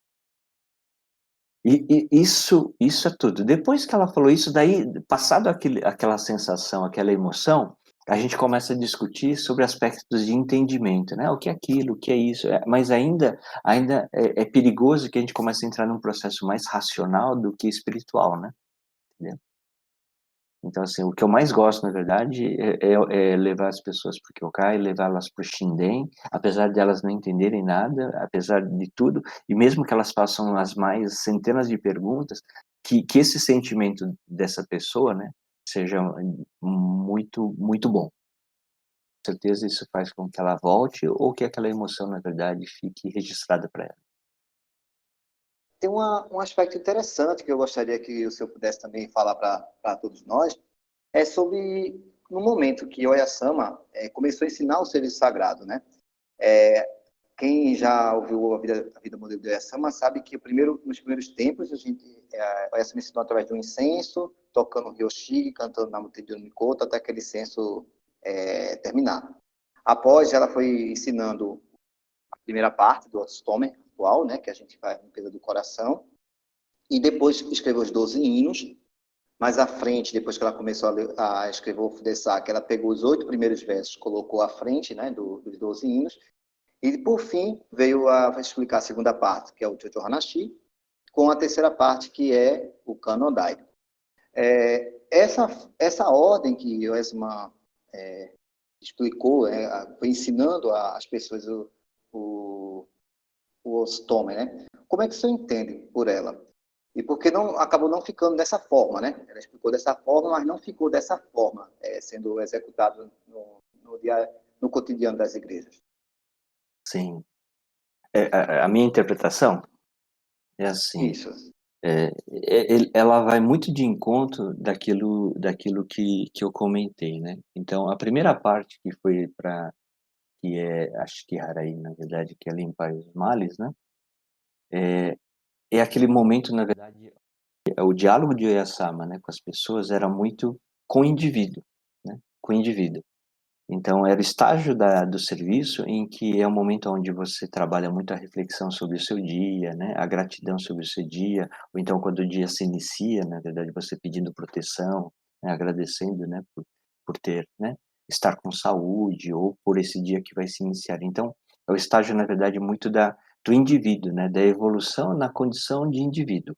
Isso é tudo. Depois que ela falou isso, daí, passado aquela sensação, aquela emoção, a gente começa a discutir sobre aspectos de entendimento, né, o que é aquilo, o que é isso, mas ainda é perigoso que a gente comece a entrar num processo mais racional do que espiritual, né, entendeu? Então, assim, o que eu mais gosto, na verdade, é levar as pessoas para o Kyokai, levá-las para o Shinden, apesar de elas não entenderem nada, apesar de tudo, e mesmo que elas façam as mais centenas de perguntas, que esse sentimento dessa pessoa, né, seja muito, muito bom. Com certeza isso faz com que ela volte ou que aquela emoção, na verdade, fique registrada para ela. Tem um aspecto interessante que eu gostaria que o senhor pudesse também falar para todos nós, é sobre no momento que Oyasama começou a ensinar o serviço sagrado, né? Quem já ouviu a vida modelo de Oyasama sabe que nos primeiros tempos Oyasama ensinou através do incenso, tocando Ryoshi, cantando Namutei no Mikoto, até aquele incenso terminar. Após, ela foi ensinando a primeira parte do Otsutomen atual, né, que a gente faz no peso do coração, e depois escreveu os 12 hinos. Mais à frente, depois que ela começou a escrever o Fudesaki, ela pegou os 8 primeiros versos, colocou à frente, né, dos 12 hinos, e por fim veio a explicar a segunda parte, que é o Chocho Hanashi, com a terceira parte, que é o Kannon Daido. Essa ordem que o Esma explicou, foi ensinando as pessoas o Otsutomen, né? Como é que você entende por ela? E porque acabou não ficando dessa forma, né? Ela explicou dessa forma, mas não ficou dessa forma, sendo executado no cotidiano das igrejas. Sim. A minha interpretação é assim, Isso. ela vai muito de encontro daquilo que eu comentei, né? Então, a primeira parte que foi acho que Haraí, na verdade, que é limpar os males, né? É aquele momento, na verdade, o diálogo de Oyasama, né, com as pessoas era muito com o indivíduo, né? Com o indivíduo. Então, era o estágio do serviço em que é o momento onde você trabalha muito a reflexão sobre o seu dia, né? A gratidão sobre o seu dia, ou então quando o dia se inicia, na verdade, você pedindo proteção, né? Agradecendo, né? Por ter, né? Estar com saúde, ou por esse dia que vai se iniciar. Então, é o estágio, na verdade, muito do indivíduo, né? Da evolução na condição de indivíduo.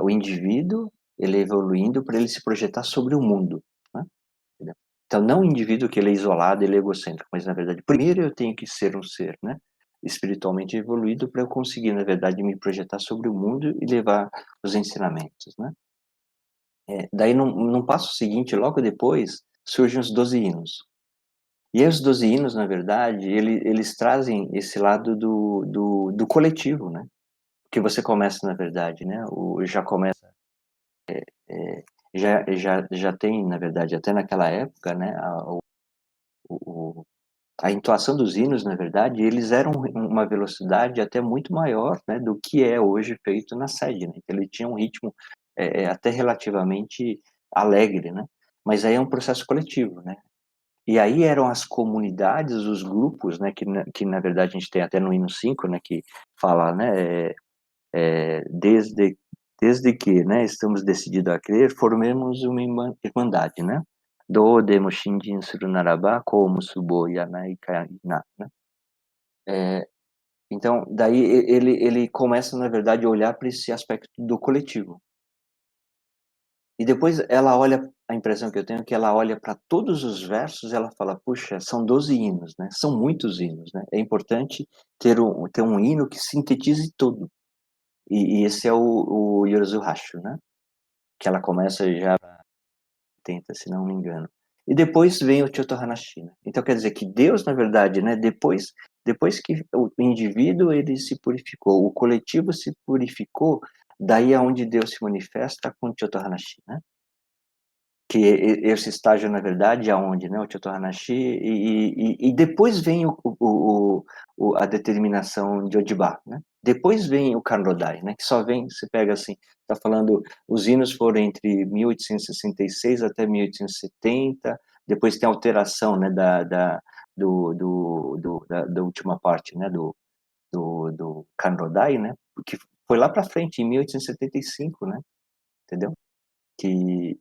O indivíduo, ele evoluindo para ele se projetar sobre o mundo, né? Entendeu? Então, não o indivíduo que ele é isolado, ele é egocêntrico, mas, na verdade, primeiro eu tenho que ser um ser, né, espiritualmente evoluído para eu conseguir, na verdade, me projetar sobre o mundo e levar os ensinamentos, né? Daí, num passo seguinte, logo depois, surgem os 12 hinos. E aí, os 12 hinos, na verdade, eles trazem esse lado do coletivo, né? Que você começa, na verdade, né? Já começa já tem, na verdade, até naquela época, né, a entoação dos hinos, na verdade, eles eram uma velocidade até muito maior, né, do que é hoje feito na sede, né? Então, ele tinha um ritmo até relativamente alegre, né? Mas aí é um processo coletivo, né? E aí eram as comunidades, os grupos, né, que na verdade a gente tem até no hino 5, né, que fala, né, desde que, né, estamos decididos a crer, formemos uma irmandade, né? Do demo shinjin suru naraba komu subo yanai kaina, né? Então, daí ele começa, na verdade, a olhar para esse aspecto do coletivo. E depois ela olha, a impressão que eu tenho é que ela olha para todos os versos, ela fala, puxa, são 12 hinos, né? São muitos hinos, né? É importante ter um hino que sintetize tudo. E esse é o Yorozu Hashu, né? Que ela começa já 80, se não me engano. E depois vem o Choto Hanashi, né? Então quer dizer que Deus, na verdade, né, depois que o indivíduo ele se purificou, o coletivo se purificou, daí é onde Deus se manifesta com o Choto Hanashi, né? Que esse estágio, na verdade, é onde, né, o Choto Hanashi, e depois vem a determinação de Odiba, né? Depois vem o Kanrodai, né, que só vem, você pega assim, está falando, os hinos foram entre 1866 até 1870, depois tem a alteração, né, da última parte, né, do Kanrodai, né, que foi lá para frente, em 1875, né, entendeu? Que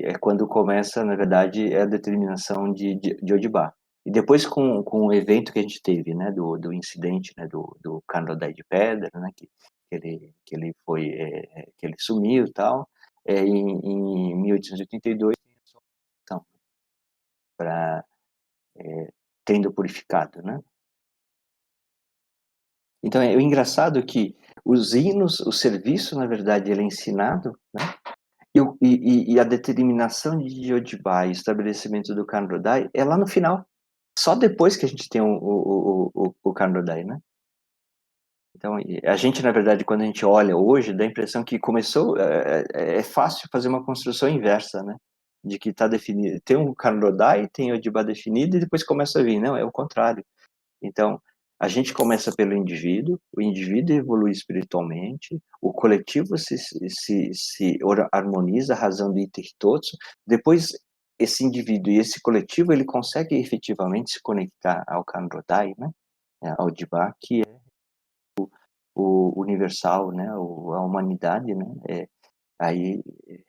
é quando começa, na verdade, a determinação de Odiba. E depois com o evento que a gente teve, né, do incidente, né, do Canrodai de pedra, né, que ele foi, que ele sumiu e tal, em 1882, então, para tendo purificado, né. Então, o engraçado é que os hinos, o serviço, na verdade, ele é ensinado, né, e a determinação de Odiba e o estabelecimento do Kanrodai é lá no final. Só depois que a gente tem o Kanrodai, né? Então, a gente, na verdade, quando a gente olha hoje, dá a impressão que começou, é fácil fazer uma construção inversa, né? De que está definido, tem um Kanrodai, tem o Odiba definido e depois começa a vir. Não, é o contrário. Então, a gente começa pelo indivíduo, o indivíduo evolui espiritualmente, o coletivo se harmoniza, a razão do Itertotsu, depois esse indivíduo e esse coletivo, ele consegue efetivamente se conectar ao Kanrodai, né, ao Diba, que é o universal, né, a humanidade, né, aí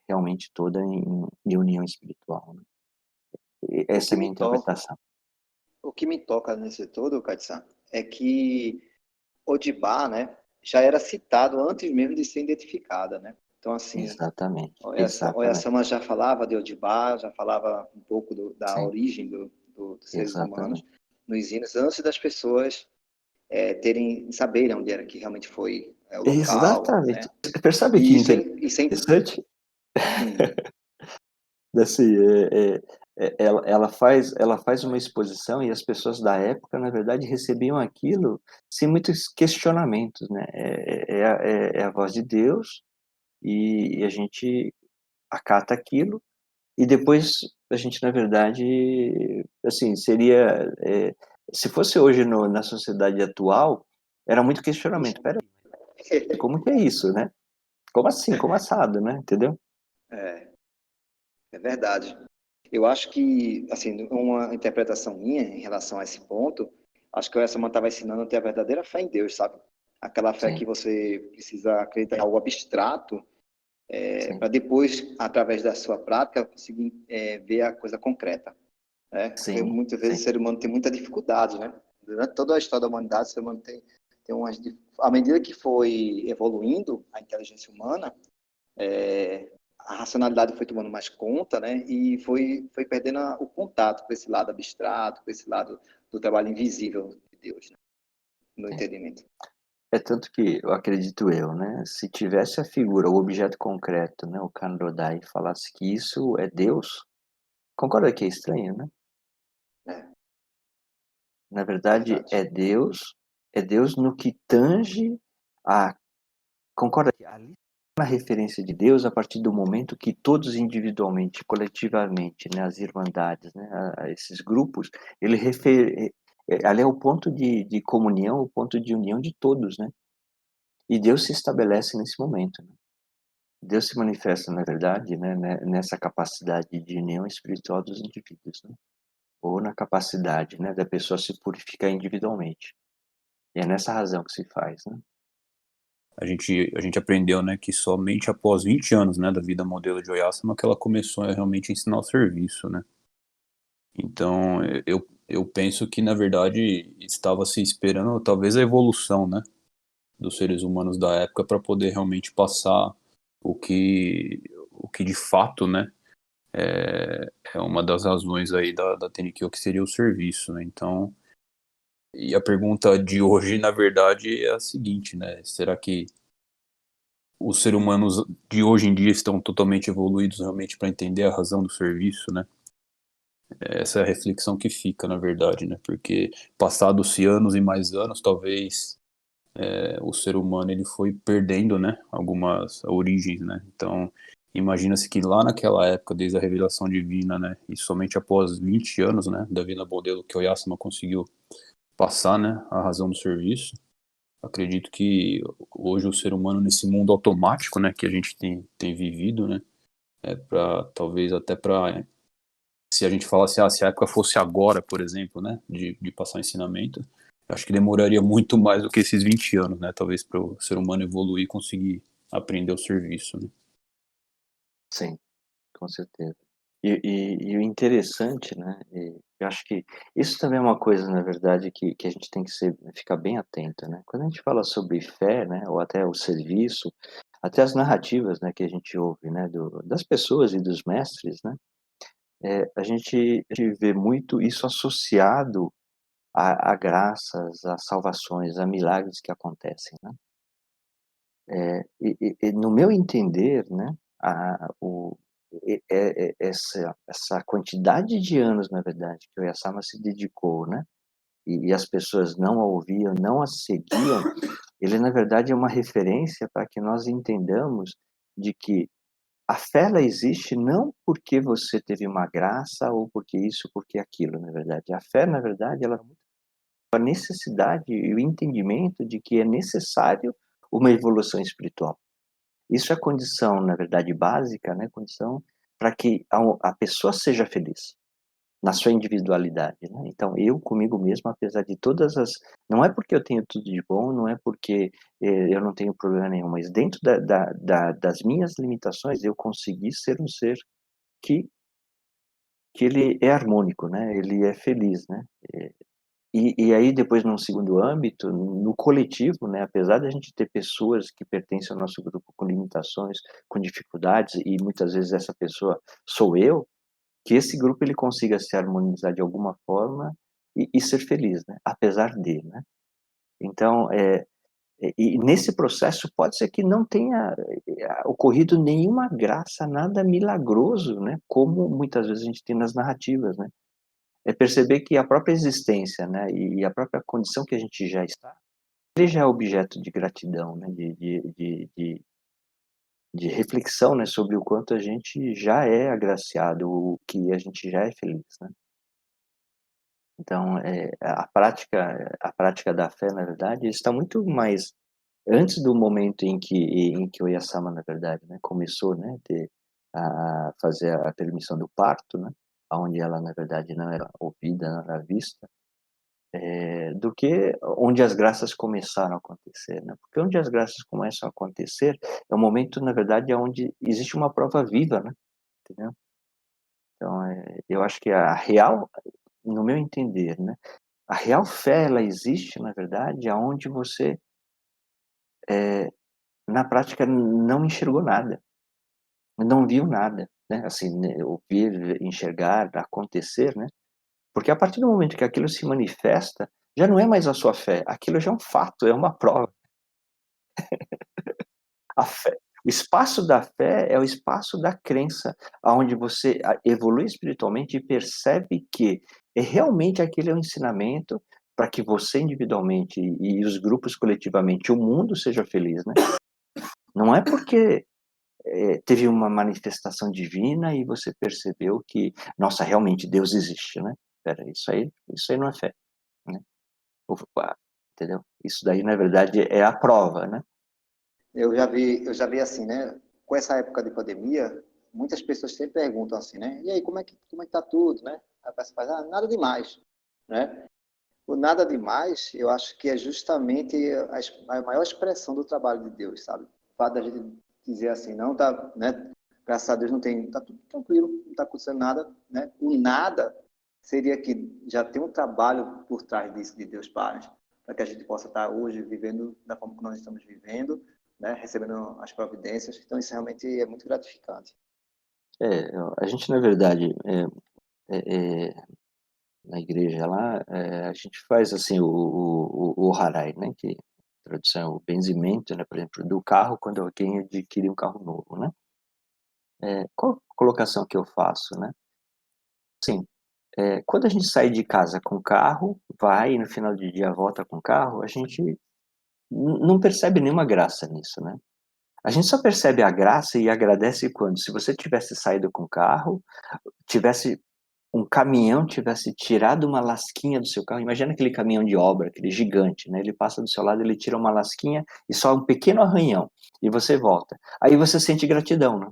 realmente toda em união espiritual, né? Essa é a minha interpretação. O que me toca nesse todo, Katsan, é que Odiba, né, já era citado antes mesmo de ser identificada, né? Então, assim, Exatamente. Oyasama já falava de Odiba, já falava um pouco da Sim. origem dos seres Exatamente. humanos nos hinos, antes das pessoas saberem onde era que realmente foi o local, né? Exatamente. Você percebe que E isso é interessante? hum, Assim, ela faz uma exposição e as pessoas da época, na verdade, recebiam aquilo sem muitos questionamentos, né? É a voz de Deus e a gente acata aquilo e depois a gente, na verdade, assim, seria, se fosse hoje na sociedade atual, era muito questionamento. Espera aí, como que é isso, né? Como assim? Como assado, né? Entendeu? é, é verdade. Eu acho que, assim, uma interpretação minha em relação a esse ponto, acho que essa estava ensinando a ter a verdadeira fé em Deus, sabe? Aquela fé que Sim, você precisa acreditar em algo abstrato, sim, para depois, através da sua prática, conseguir ver a coisa concreta, né? Porque sim, muitas vezes o sim. ser humano tem muita dificuldade, né? Durante toda a história da humanidade, o ser humano tem à medida que foi evoluindo a inteligência humana, a racionalidade foi tomando mais conta, né? E foi perdendo o contato com esse lado abstrato, com esse lado do trabalho invisível de Deus, né? No É. entendimento. É tanto que, eu acredito eu, né, se tivesse a figura, o objeto concreto, né, o Kanrodai, falasse que isso é Deus, concorda que é estranho, né? É, Na verdade, verdade. é Deus no que tange a... Concorda que ali na referência de Deus, a partir do momento que todos individualmente, coletivamente, né, as irmandades, né, esses grupos, ele ali é o ponto de comunhão, o ponto de união de todos, né? E Deus se estabelece nesse momento, né? Deus se manifesta, na verdade, né, nessa capacidade de união espiritual dos indivíduos, né? Ou na capacidade, né, da pessoa se purificar individualmente. E é nessa razão que se faz, né? A gente aprendeu, né, que somente após 20 anos, né, da vida modelo de Oyasama que ela começou a realmente ensinar o serviço, né? Então, eu penso que, na verdade, estava se esperando talvez a evolução, né, dos seres humanos da época para poder realmente passar o que de fato, né, é uma das razões aí da Tenkyo, que seria o serviço, né? Então, e a pergunta de hoje, na verdade, é a seguinte, né? Será que os seres humanos de hoje em dia estão totalmente evoluídos realmente para entender a razão do serviço, né? Essa é a reflexão que fica, na verdade, né? Porque passados-se anos e mais anos, talvez o ser humano ele foi perdendo, né? Algumas origens, né? Então, imagina-se que lá naquela época, desde a revelação divina, né? E somente após 20 anos, né? Da vida modelo que Oyasama conseguiu passar, né? A razão do serviço. Acredito que hoje o ser humano nesse mundo automático, né, que a gente tem vivido, né, para talvez até para se a gente falasse, se a época fosse agora, por exemplo, né, de passar ensinamento, acho que demoraria muito mais do que esses 20 anos, né, talvez para o ser humano evoluir e conseguir aprender o serviço, né. Sim, com certeza. E o interessante, né, eu acho que isso também é uma coisa, na verdade, que a gente tem que ficar bem atento, né? Quando a gente fala sobre fé, né, ou até o serviço, até as narrativas, né, que a gente ouve, né, das pessoas e dos mestres, né, a gente vê muito isso associado a graças, a salvações, a milagres que acontecem, né? E no meu entender, né, essa quantidade de anos, na verdade, que o Yassama se dedicou, né, e as pessoas não a ouviam, não a seguiam, ele, na verdade, é uma referência para que nós entendamos de que a fé, ela existe não porque você teve uma graça ou porque isso, porque aquilo, na verdade. A fé, na verdade, ela a necessidade e o entendimento de que é necessário uma evolução espiritual. Isso é condição, na verdade, básica, né, condição para que a pessoa seja feliz, na sua individualidade, né. Então eu comigo mesmo, apesar de todas as... não é porque eu tenho tudo de bom, não é porque, eu não tenho problema nenhum, mas dentro das minhas limitações, eu consegui ser um ser que ele é harmônico, né, ele é feliz, né. E aí depois num segundo âmbito, no coletivo, né, apesar da gente ter pessoas que pertencem ao nosso grupo com limitações, com dificuldades, e muitas vezes essa pessoa sou eu, que esse grupo ele consiga se harmonizar de alguma forma e ser feliz, né, apesar de, né. Então, E nesse processo pode ser que não tenha ocorrido nenhuma graça, nada milagroso, né, como muitas vezes a gente tem nas narrativas, né. É perceber que a própria existência, né, e a própria condição que a gente já está, ele já é objeto de gratidão, né, de reflexão, né, sobre o quanto a gente já é agraciado, o que a gente já é feliz, né. Então, a prática da fé, na verdade, está muito mais antes do momento em que o Oyasama, na verdade, né, começou, né, a fazer a permissão do parto, né, aonde ela, na verdade, não era ouvida, não era vista, do que onde as graças começaram a acontecer, né. Porque onde as graças começam a acontecer, é o momento, na verdade, onde existe uma prova viva, né, entendeu. Então, eu acho que a real no meu entender, né, a real fé ela existe, na verdade, aonde você, na prática, não enxergou nada, não viu nada, né, assim, né, ouvir, enxergar, acontecer, né, porque a partir do momento que aquilo se manifesta, já não é mais a sua fé, aquilo já é um fato, é uma prova. A fé o espaço da fé é o espaço da crença, aonde você evolui espiritualmente e percebe que realmente aquele é um ensinamento para que você individualmente e os grupos coletivamente, o mundo seja feliz, né. Não é porque, teve uma manifestação divina e você percebeu que: "Nossa, realmente Deus existe", né. Espera, isso aí não é fé, né. Entendeu? Isso daí na verdade é a prova, né. Eu já vi assim, né? Com essa época de pandemia, muitas pessoas sempre perguntam assim, né? E aí, como é que tá tudo, né? A pessoa faz, nada demais, né? O nada demais, eu acho que é justamente a maior expressão do trabalho de Deus, sabe? O fato da gente dizer assim, não tá, né? Graças a Deus não tem, tá tudo tranquilo, não tá acontecendo nada, né? O nada seria que já tem um trabalho por trás disso de Deus para que a gente possa estar hoje vivendo da forma que nós estamos vivendo, né? Recebendo as providências. Então isso realmente é muito gratificante. A gente na verdade, eh, na igreja lá, a gente faz assim o harai, né, que a tradução é o benzimento, né, por exemplo, do carro quando alguém adquire um carro novo, né. Qual a colocação que eu faço, né. Sim, quando a gente sai de casa com carro, vai e no final do dia volta com carro, a gente não percebe nenhuma graça nisso, né. A gente só percebe a graça e agradece quando se você tivesse saído com o carro, tivesse um caminhão tivesse tirado uma lasquinha do seu carro, imagina aquele caminhão de obra, aquele gigante, né, ele passa do seu lado, ele tira uma lasquinha e só um pequeno arranhão, e você volta. Aí você sente gratidão, né,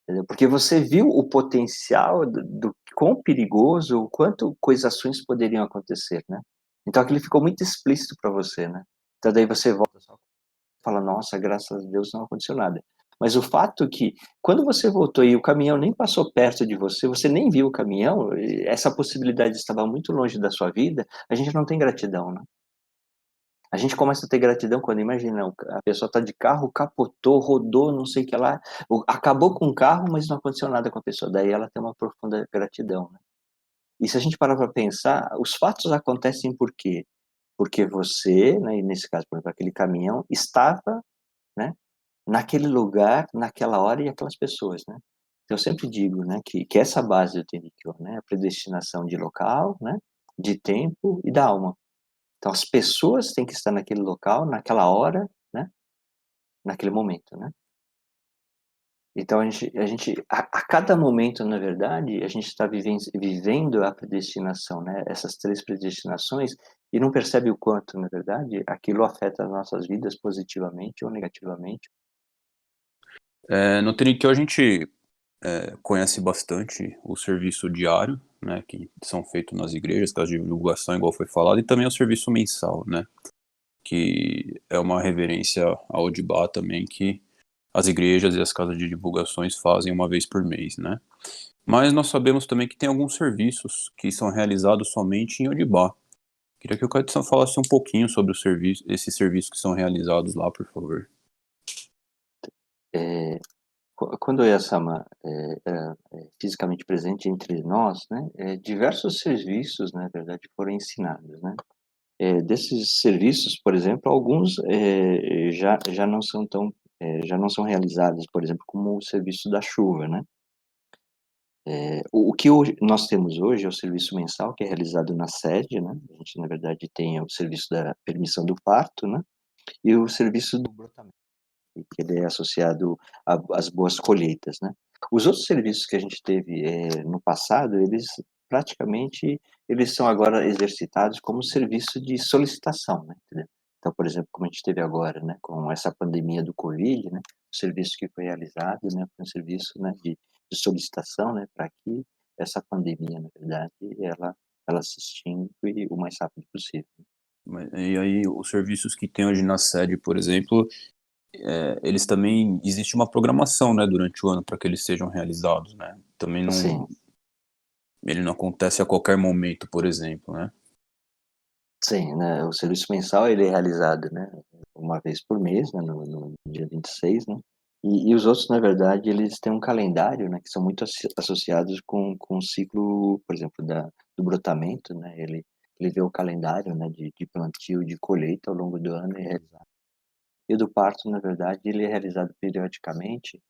entendeu, porque você viu o potencial do quão perigoso, o quanto coisas ruins poderiam acontecer, né. Então aquilo ficou muito explícito para você, né. Então daí você volta só fala: "Nossa, graças a Deus não aconteceu nada". Mas o fato que quando você voltou e o caminhão nem passou perto de você, você nem viu o caminhão, essa possibilidade estava muito longe da sua vida, a gente não tem gratidão, né. A gente começa a ter gratidão quando imagina, a pessoa está de carro, capotou, rodou, não sei o que lá, acabou com o carro, mas não aconteceu nada com a pessoa, daí ela tem uma profunda gratidão, né. E se a gente parar para pensar, os fatos acontecem por quê? Porque você, né, e nesse caso, por exemplo, aquele caminhão estava, né, naquele lugar, naquela hora e aquelas pessoas, né. Então eu sempre digo, né, que essa base do Tenrikyo, né, a predestinação de local, né, de tempo e da alma. Então as pessoas têm que estar naquele local, naquela hora, né, naquele momento, né. Então a cada momento, na verdade, a gente está vivendo a predestinação, né, essas 3 predestinações, e não percebe o quanto, na verdade, aquilo afeta as nossas vidas positivamente ou negativamente. No Triniquel a gente conhece bastante o serviço diário, né, que são feitos nas igrejas, casas de divulgação, igual foi falado, e também o serviço mensal, né, que é uma reverência ao Odibá também, que as igrejas e as casas de divulgações fazem uma vez por mês, né. Mas nós sabemos também que tem alguns serviços que são realizados somente em Odibá. Queria que o Cadson falasse um pouquinho sobre esses serviços que são realizados lá, por favor. Eh, quando o Oyasama, era, fisicamente presente entre nós, né, diversos serviços, na verdade, foram ensinados, né. desses serviços, por exemplo, alguns já não são já não são realizados, por exemplo, como o serviço da chuva, né? O que hoje nós temos hoje é o serviço mensal, que é realizado na sede, né? A gente, na verdade, tem o serviço da permissão do parto, né? E o serviço do brotamento, que ele é associado às boas colheitas, né? Os outros serviços que a gente teve no passado, eles praticamente eles são agora exercitados como serviço de solicitação, né? Entendeu? Então, por exemplo, como a gente teve agora, né, com essa pandemia do Covid, né, o serviço que foi realizado, né, foi um serviço, né, de solicitação, né, para que essa pandemia, na verdade, ela se extingue o mais rápido possível. E aí, os serviços que tem hoje na sede, por exemplo, eles também, existe uma programação, né, durante o ano para que eles sejam realizados, né? Também Sim. ele não acontece a qualquer momento, por exemplo, né? Sim, né, o serviço mensal ele é realizado, né, uma vez por mês, né, no dia 26, né, e os outros, na verdade, eles têm um calendário, né, que são muito associados com o ciclo, por exemplo, do brotamento, né, ele vê o calendário, né, de plantio, de colheita ao longo do ano e é realizado. E o do parto, na verdade, ele é realizado periodicamente,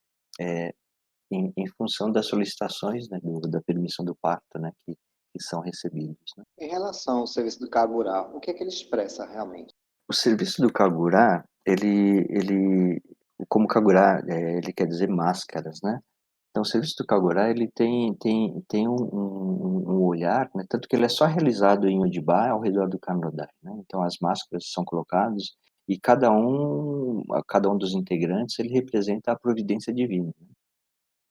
em função das solicitações, né, da permissão do parto, né, que são recebidos, né. Em relação ao serviço do Kaburá, o que é que ele expressa realmente? O serviço do Kagurá, como Kagurá, ele quer dizer máscaras, né? Então, o serviço do Kagurá, ele tem um olhar, né? Tanto que ele é só realizado em Odibá, ao redor do Kanrodai, né? Então, as máscaras são colocadas e cada um dos integrantes, ele representa a providência divina, né?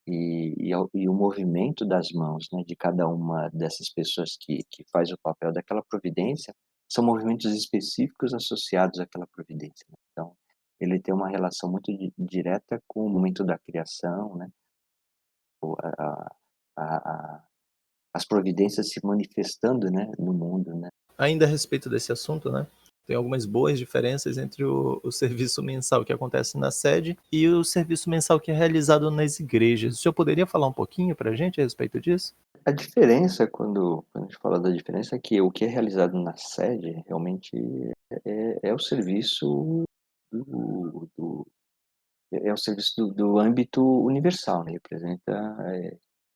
E o movimento das mãos, né, de cada uma dessas pessoas que faz o papel daquela providência, são movimentos específicos associados àquela providência, né. Então, ele tem uma relação muito direta com o momento da criação, né, o a as providências se manifestando, né, no mundo, né. Ainda a respeito desse assunto, né? Tem algumas boas diferenças entre o serviço mensal que acontece na sede e o serviço mensal que é realizado nas igrejas. O senhor poderia falar um pouquinho para a gente a respeito disso? A diferença, quando a gente fala da diferença, é que o que é realizado na sede, realmente, é o serviço do do é o serviço do âmbito universal, né, representa,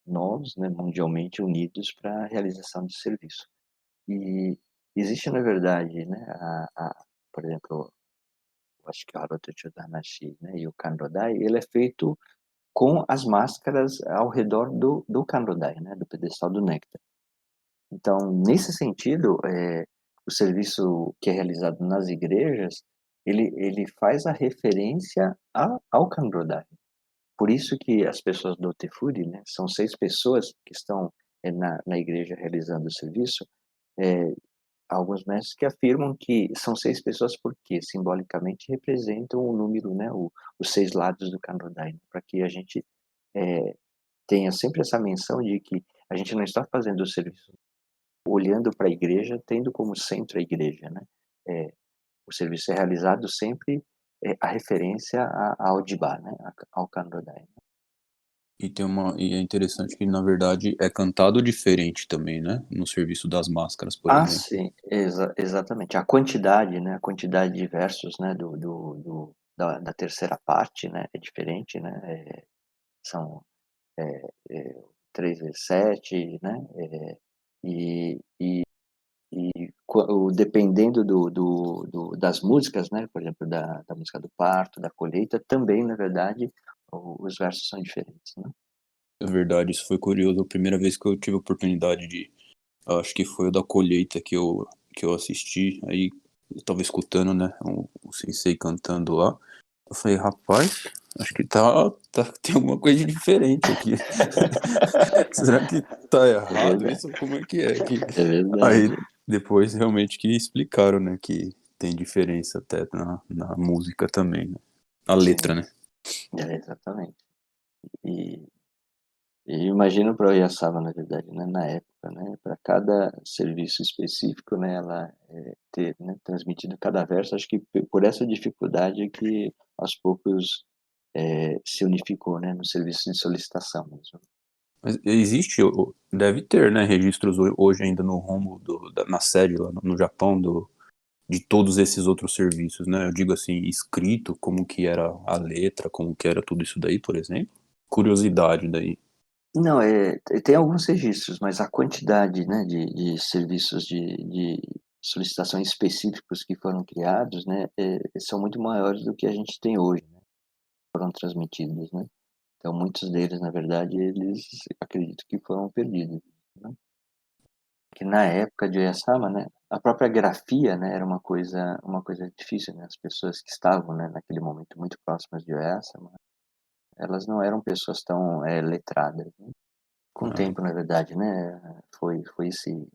nós, né, mundialmente unidos para a realização de serviço. E existe, na verdade, né, por exemplo, eu acho que o Haroto Chodamashi, né, e o Kanrodai, ele é feito com as máscaras ao redor do Kanrodai, né, do pedestal do néctar. Então, nesse sentido, o serviço que é realizado nas igrejas, ele faz a referência ao Kanrodai. Por isso que as pessoas do Tefuri, né, são 6 pessoas que estão, na igreja realizando o serviço, eh, alguns mestres que afirmam que são 6 pessoas porque simbolicamente representam o número, né, os 6 lados do Kanrodai, para que a gente, eh, tenha sempre essa menção de que a gente não está fazendo o serviço olhando para a igreja, tendo como centro a igreja, né. O serviço é realizado sempre, a referência ao Dibá, né, ao Kanrodai. E é interessante que, na verdade, é cantado diferente também, né? No serviço das máscaras, por Ah, exemplo. sim, exatamente. A quantidade, né, a quantidade de versos, né, da terceira parte, né, é diferente, né, são, eh eh, 3 vezes 7, né, e e dependendo das músicas, né, por exemplo, da música do parto, da colheita, também, na verdade, os versos são diferentes, né. É verdade, isso foi curioso. A primeira vez que eu tive a oportunidade eu acho que foi o da colheita que eu assisti, aí eu tava escutando, né, o sensei cantando lá. Eu falei, rapaz, acho que tem alguma coisa diferente aqui. Será que tá É errado verdade, isso? Como é que é? é Aí verdade. depois realmente que explicaram, né, que tem diferença até na música também, né? A letra, Sim, né? exatamente. E E imagino para o Yassava, na verdade, né, na época, né, para cada serviço específico, né, ela, ter, né, transmitido cada verso, acho que por essa dificuldade que aos poucos, se unificou, né, no serviço de solicitação mesmo. Mas existe, deve ter, né, registros hoje ainda no rumo na sede lá no Japão de todos esses outros serviços, né? Eu digo assim, escrito, como que era a letra, como que era tudo isso daí, por exemplo. Curiosidade daí. Não, tem alguns registros, mas a quantidade, né, de serviços de solicitação específicos que foram criados, né, são muito maiores do que a gente tem hoje, né, foram transmitidos, né. Então muitos deles, na verdade, eles acredito que foram perdidos, né. Que na época de Oyasama, né, a própria grafia, né, era uma coisa difícil, né, as pessoas que estavam, né, naquele momento muito próximas de Oyasama, elas não eram pessoas tão, letradas, né. Com o Ah, tempo, na verdade, né, foi se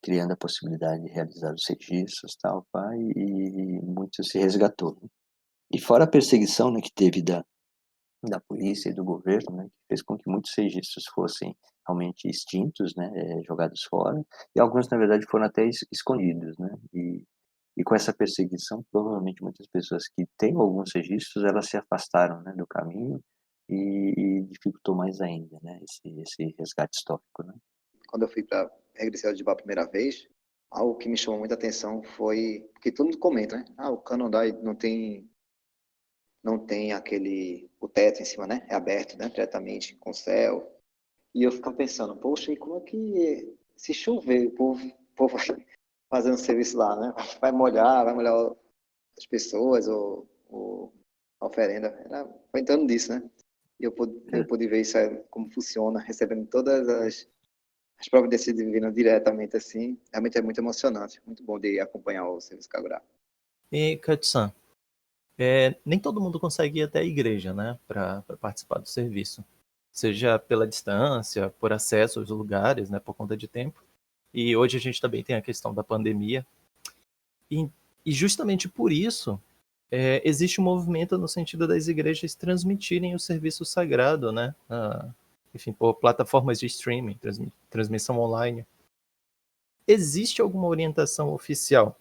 criando a possibilidade de realizar os registros, tal, pá, e muito se resgatou, né. E fora a perseguição, né, que teve da polícia e do governo, né, que fez com que muitos registros fossem realmente extintos, né, jogados fora, e alguns, na verdade, foram até escondidos, né. E com essa perseguição, provavelmente muitas pessoas que têm alguns registros, elas se afastaram, né, do caminho e dificultou mais ainda, né, esse resgate histórico, né. Quando eu fui para regressar de a primeira vez, algo que me chamou muita atenção foi porque todo mundo comenta, né? Ah, o Canadá não tem aquele o teto em cima, né? É aberto, né? Diretamente com o céu. E eu ficava pensando, poxa, e como é que se chover, o povo vai fazer um serviço lá, né? Vai molhar as pessoas ou a oferenda. Foi entrando disso, né? E eu pude ver isso aí, como funciona, recebendo todas as providências divinas diretamente assim. Realmente é muito emocionante, muito bom de acompanhar o serviço Kagura. E, Katsan, nem todo mundo consegue ir até a igreja, né, para participar do serviço. Seja pela distância, por acesso aos lugares, né, por conta de tempo. E hoje a gente também tem a questão da pandemia. E, e justamente por isso, existe um movimento no sentido das igrejas transmitirem o serviço sagrado, né? Enfim, por plataformas de streaming, transmissão online. Existe alguma orientação oficial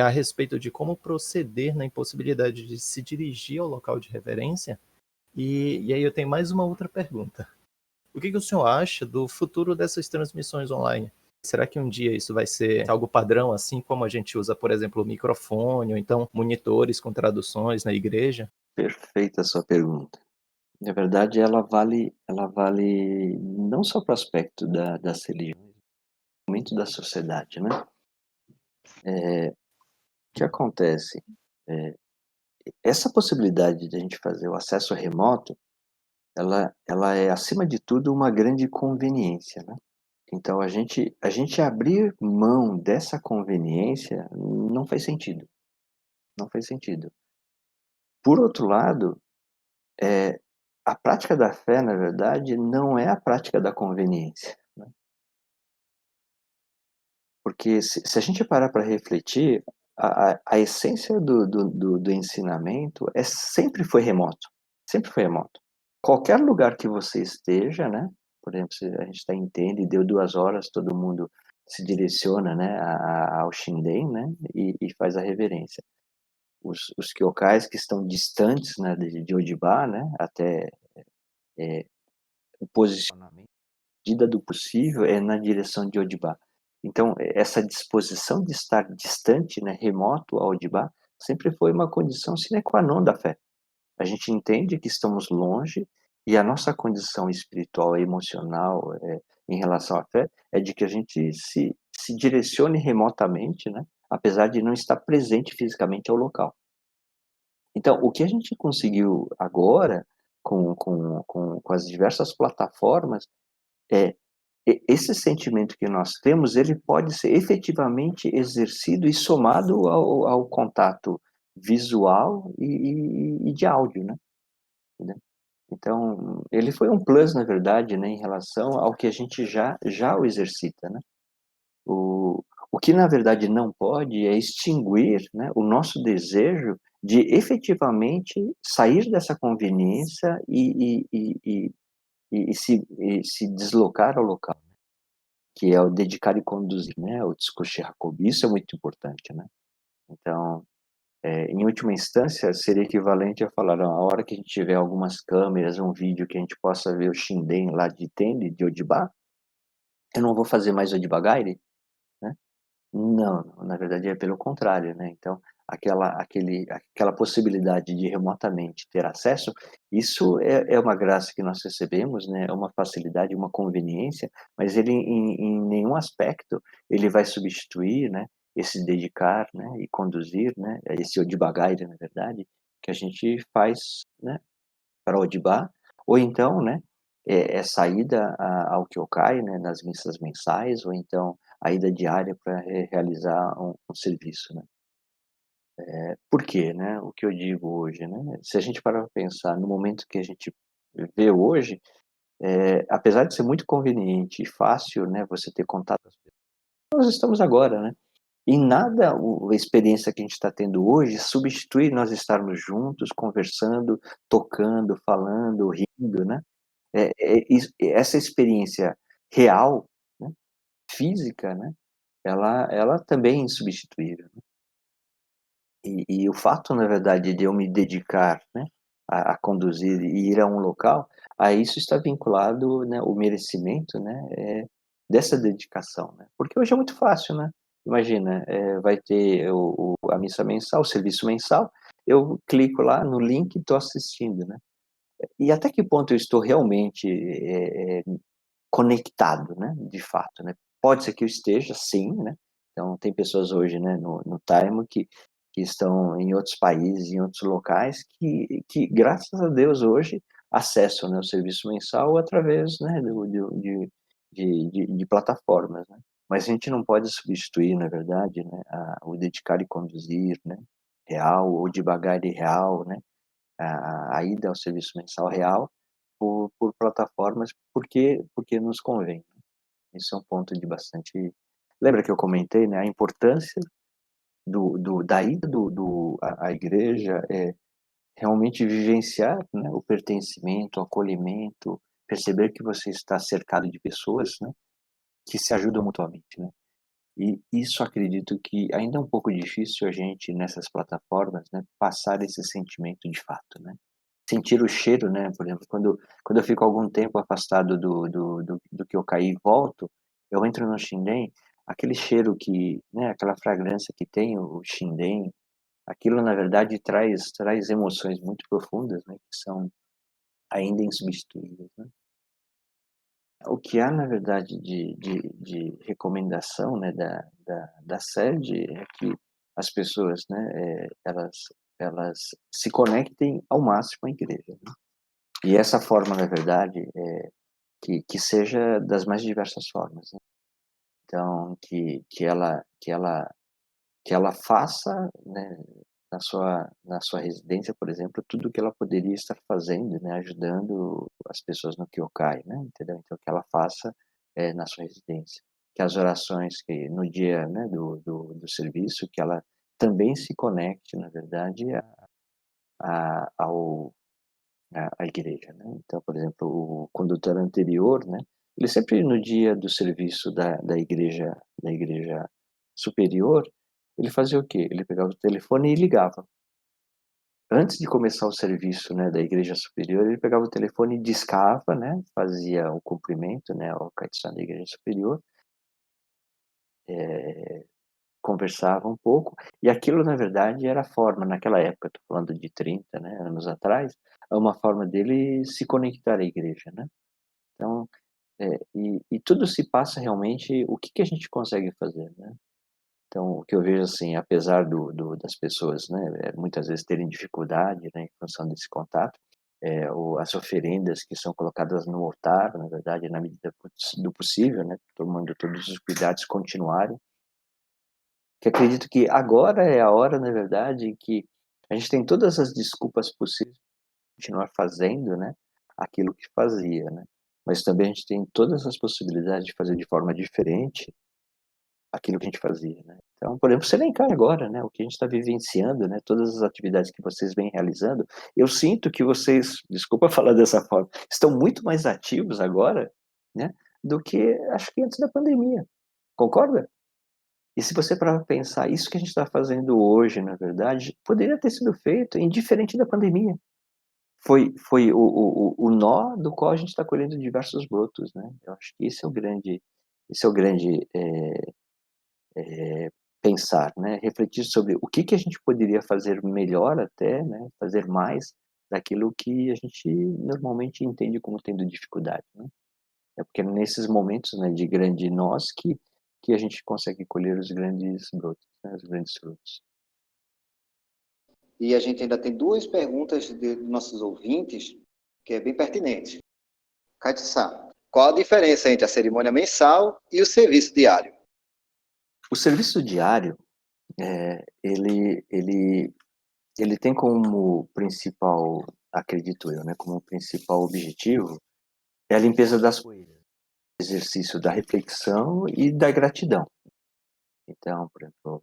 a respeito de como proceder na impossibilidade de se dirigir ao local de reverência? E aí eu tenho mais uma outra pergunta. O que o senhor acha do futuro dessas transmissões online? Será que um dia isso vai ser algo padrão, assim como a gente usa, por exemplo, o microfone, ou então monitores com traduções na igreja? Perfeita a sua pergunta. Na verdade, ela vale não só para o aspecto das religiões, mas muito da sociedade, né. O que acontece, eh, essa possibilidade de a gente fazer o acesso remoto, ela é, acima de tudo, uma grande conveniência, né. Então a gente abrir mão dessa conveniência não faz sentido, não faz sentido. Por outro lado, eh, a prática da fé, na verdade, não é a prática da conveniência, né. Porque se a gente parar para refletir, a essência do ensinamento sempre foi remoto, sempre foi remoto. Qualquer lugar que você esteja, né, por exemplo, se a gente está em tenda e deu 2 horas, todo mundo se direciona, né, ao Shinden, né, e faz a reverência. Os kyokais que estão distantes, né, de Odiba, né, até, o posicionamento, à medida do possível, é na direção de Odiba. Então, essa disposição de estar distante, né, remoto a Odiba, sempre foi uma condição sine qua non da fé. A gente entende que estamos longe e a nossa condição espiritual e emocional, em relação à fé, é de que a gente se direcione remotamente, né, apesar de não estar presente fisicamente ao local. Então, o que a gente conseguiu agora, com as diversas plataformas, é esse sentimento que nós temos, ele pode ser efetivamente exercido e somado ao contato visual e de áudio, né, entendeu. Então, ele foi um plus, na verdade, né, em relação ao que a gente já o exercita, né. O que na verdade não pode é extinguir, né, o nosso desejo de efetivamente sair dessa conveniência e se deslocar ao local, que é o dedicar e conduzir, né, o Tsukushi Hakobi, isso é muito importante, né. Então, em última instância, seria equivalente a falar: "Não, a hora que a gente tiver algumas câmeras, um vídeo que a gente possa ver o Shinden lá de Tende, de Odiba, eu não vou fazer mais Odiba Gaire?", né. Não, não, na verdade é pelo contrário, né, então aquela possibilidade de remotamente ter acesso, isso é uma graça que nós recebemos, né, é uma facilidade, uma conveniência, mas ele em nenhum aspecto ele vai substituir, né, esse dedicar, né, e conduzir, né, esse Odibagayra, na verdade, que a gente faz, né, para Odibá, ou então, né, essa ida ao Kyokai, né, nas missas mensais, ou então a ida diária para realizar um serviço, né. Por quê, né? O que eu digo hoje, né? Se a gente parar para pensar no momento que a gente vê hoje, apesar de ser muito conveniente e fácil, né, você ter contato com as pessoas, nós estamos agora, né? Em nada a experiência que a gente está tendo hoje substitui nós estarmos juntos, conversando, tocando, falando, rindo, né? Essa experiência real, né, física, né, ela também é insubstituível. E o fato, na verdade, de eu me dedicar, né, a conduzir e ir a um local, a isso está vinculado, né, o merecimento, né, dessa dedicação, né. Porque hoje é muito fácil, né. Imagina, vai ter a missa mensal, o serviço mensal, eu clico lá no link e estou assistindo, né. E até que ponto eu estou realmente, conectado, né, de fato, né. Pode ser que eu esteja, sim, né. Então tem pessoas hoje, né, no Time que estão em outros países, em outros locais, que graças a Deus hoje acessam, né, o serviço mensal através, né, de plataformas, né. Mas a gente não pode substituir, na verdade, né, o dedicar e conduzir, né, real, ou devagar e real, né, a ida ao serviço mensal real por plataformas, porque nos convém. Isso é um ponto de bastante. Lembra que eu comentei, né, a importância da ida à igreja, é realmente vivenciar, né, o pertencimento, o acolhimento, perceber que você está cercado de pessoas, né, que se ajudam mutuamente, né. E isso acredito que ainda é um pouco difícil a gente, nessas plataformas, né, passar esse sentimento de fato, né. Sentir o cheiro, né, por exemplo, quando eu fico algum tempo afastado do que eu caí e volto, eu entro no Shinden, aquele cheiro que, né, aquela fragrância que tem o Shinden, aquilo na verdade traz emoções muito profundas, né, que são ainda insubstituíveis, né. O que há na verdade de recomendação, né, da sede é que as pessoas, né, elas se conectem ao máximo à igreja, né. E essa forma, na verdade, que seja das mais diversas formas, né. Então, que ela faça, né, na sua residência, por exemplo, tudo o que ela poderia estar fazendo, né, ajudando as pessoas no Kyokai, né, entendeu. Então que ela faça, na sua residência. Que as orações que no dia, né, do serviço, que ela também se conecte, na verdade, ao a igreja, né. Então, por exemplo, o condutor anterior, né, ele sempre no dia do serviço da igreja superior, ele fazia o quê? Ele pegava o telefone e ligava. Antes de começar o serviço, né, da igreja superior, ele pegava o telefone e discava, né, fazia o cumprimento, né, o Kaitsan da igreja superior, conversava um pouco, e aquilo na verdade era a forma, naquela época, estou falando de 30, né, anos atrás, é uma forma dele se conectar à igreja, né. Então, e tudo se passa realmente o que que a gente consegue fazer, né. Então, o que eu vejo, assim, apesar das pessoas, né, muitas vezes terem dificuldade, né, em função desse contato, as oferendas que são colocadas no altar, na verdade, na medida do possível, né, tomando todos os cuidados, continuarem, que acredito que agora é a hora, na verdade, que a gente tem todas as desculpas possíveis para continuar fazendo, né, aquilo que fazia, né, mas também a gente tem todas as possibilidades de fazer de forma diferente aquilo que a gente fazia, né. Então, por exemplo, você nem cai agora, né, o que a gente está vivenciando, né, todas as atividades que vocês vêm realizando, eu sinto que vocês, desculpa falar dessa forma, estão muito mais ativos agora, né, do que acho que antes da pandemia. Concorda? E se você parar pra pensar, isso que a gente está fazendo hoje, na verdade, poderia ter sido feito indiferente da pandemia. Foi o nó do qual a gente está colhendo diversos brotos, né. Eu acho que esse é o grande, pensar, né, refletir sobre o que que a gente poderia fazer melhor até, né, fazer mais daquilo que a gente normalmente entende como tendo dificuldade, né. É porque nesses momentos, né, de grande nós que a gente consegue colher os grandes brotos, né, os grandes frutos. E a gente ainda tem duas perguntas de nossos ouvintes, que é bem pertinente. Katia, qual a diferença entre a cerimônia mensal e o serviço diário? O serviço diário, ele tem como principal, acredito eu, né, como principal objetivo, é a limpeza das poeiras, exercício da reflexão e da gratidão. Então, por exemplo,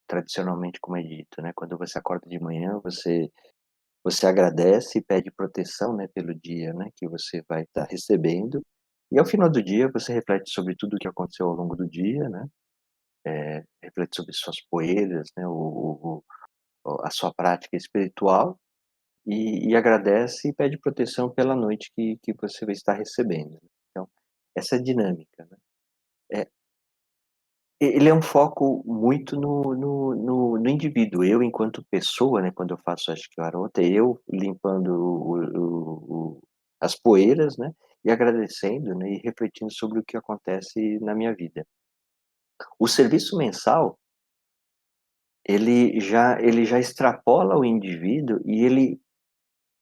tradicionalmente, como é dito, né, quando você acorda de manhã, você agradece e pede proteção, né, pelo dia, né, que você vai estar recebendo. E ao final do dia, você reflete sobre tudo o que aconteceu ao longo do dia, né, reflete sobre suas poeiras, né, a sua prática espiritual e agradece e pede proteção pela noite que você vai estar recebendo. Então, essa é a dinâmica, né. Eh, ele é um foco muito no indivíduo. Eu, enquanto pessoa, né, quando eu faço a Shkilarot, eu limpando as poeiras, né, e agradecendo, né, e refletindo sobre o que acontece na minha vida. O serviço mensal, ele já extrapola o indivíduo e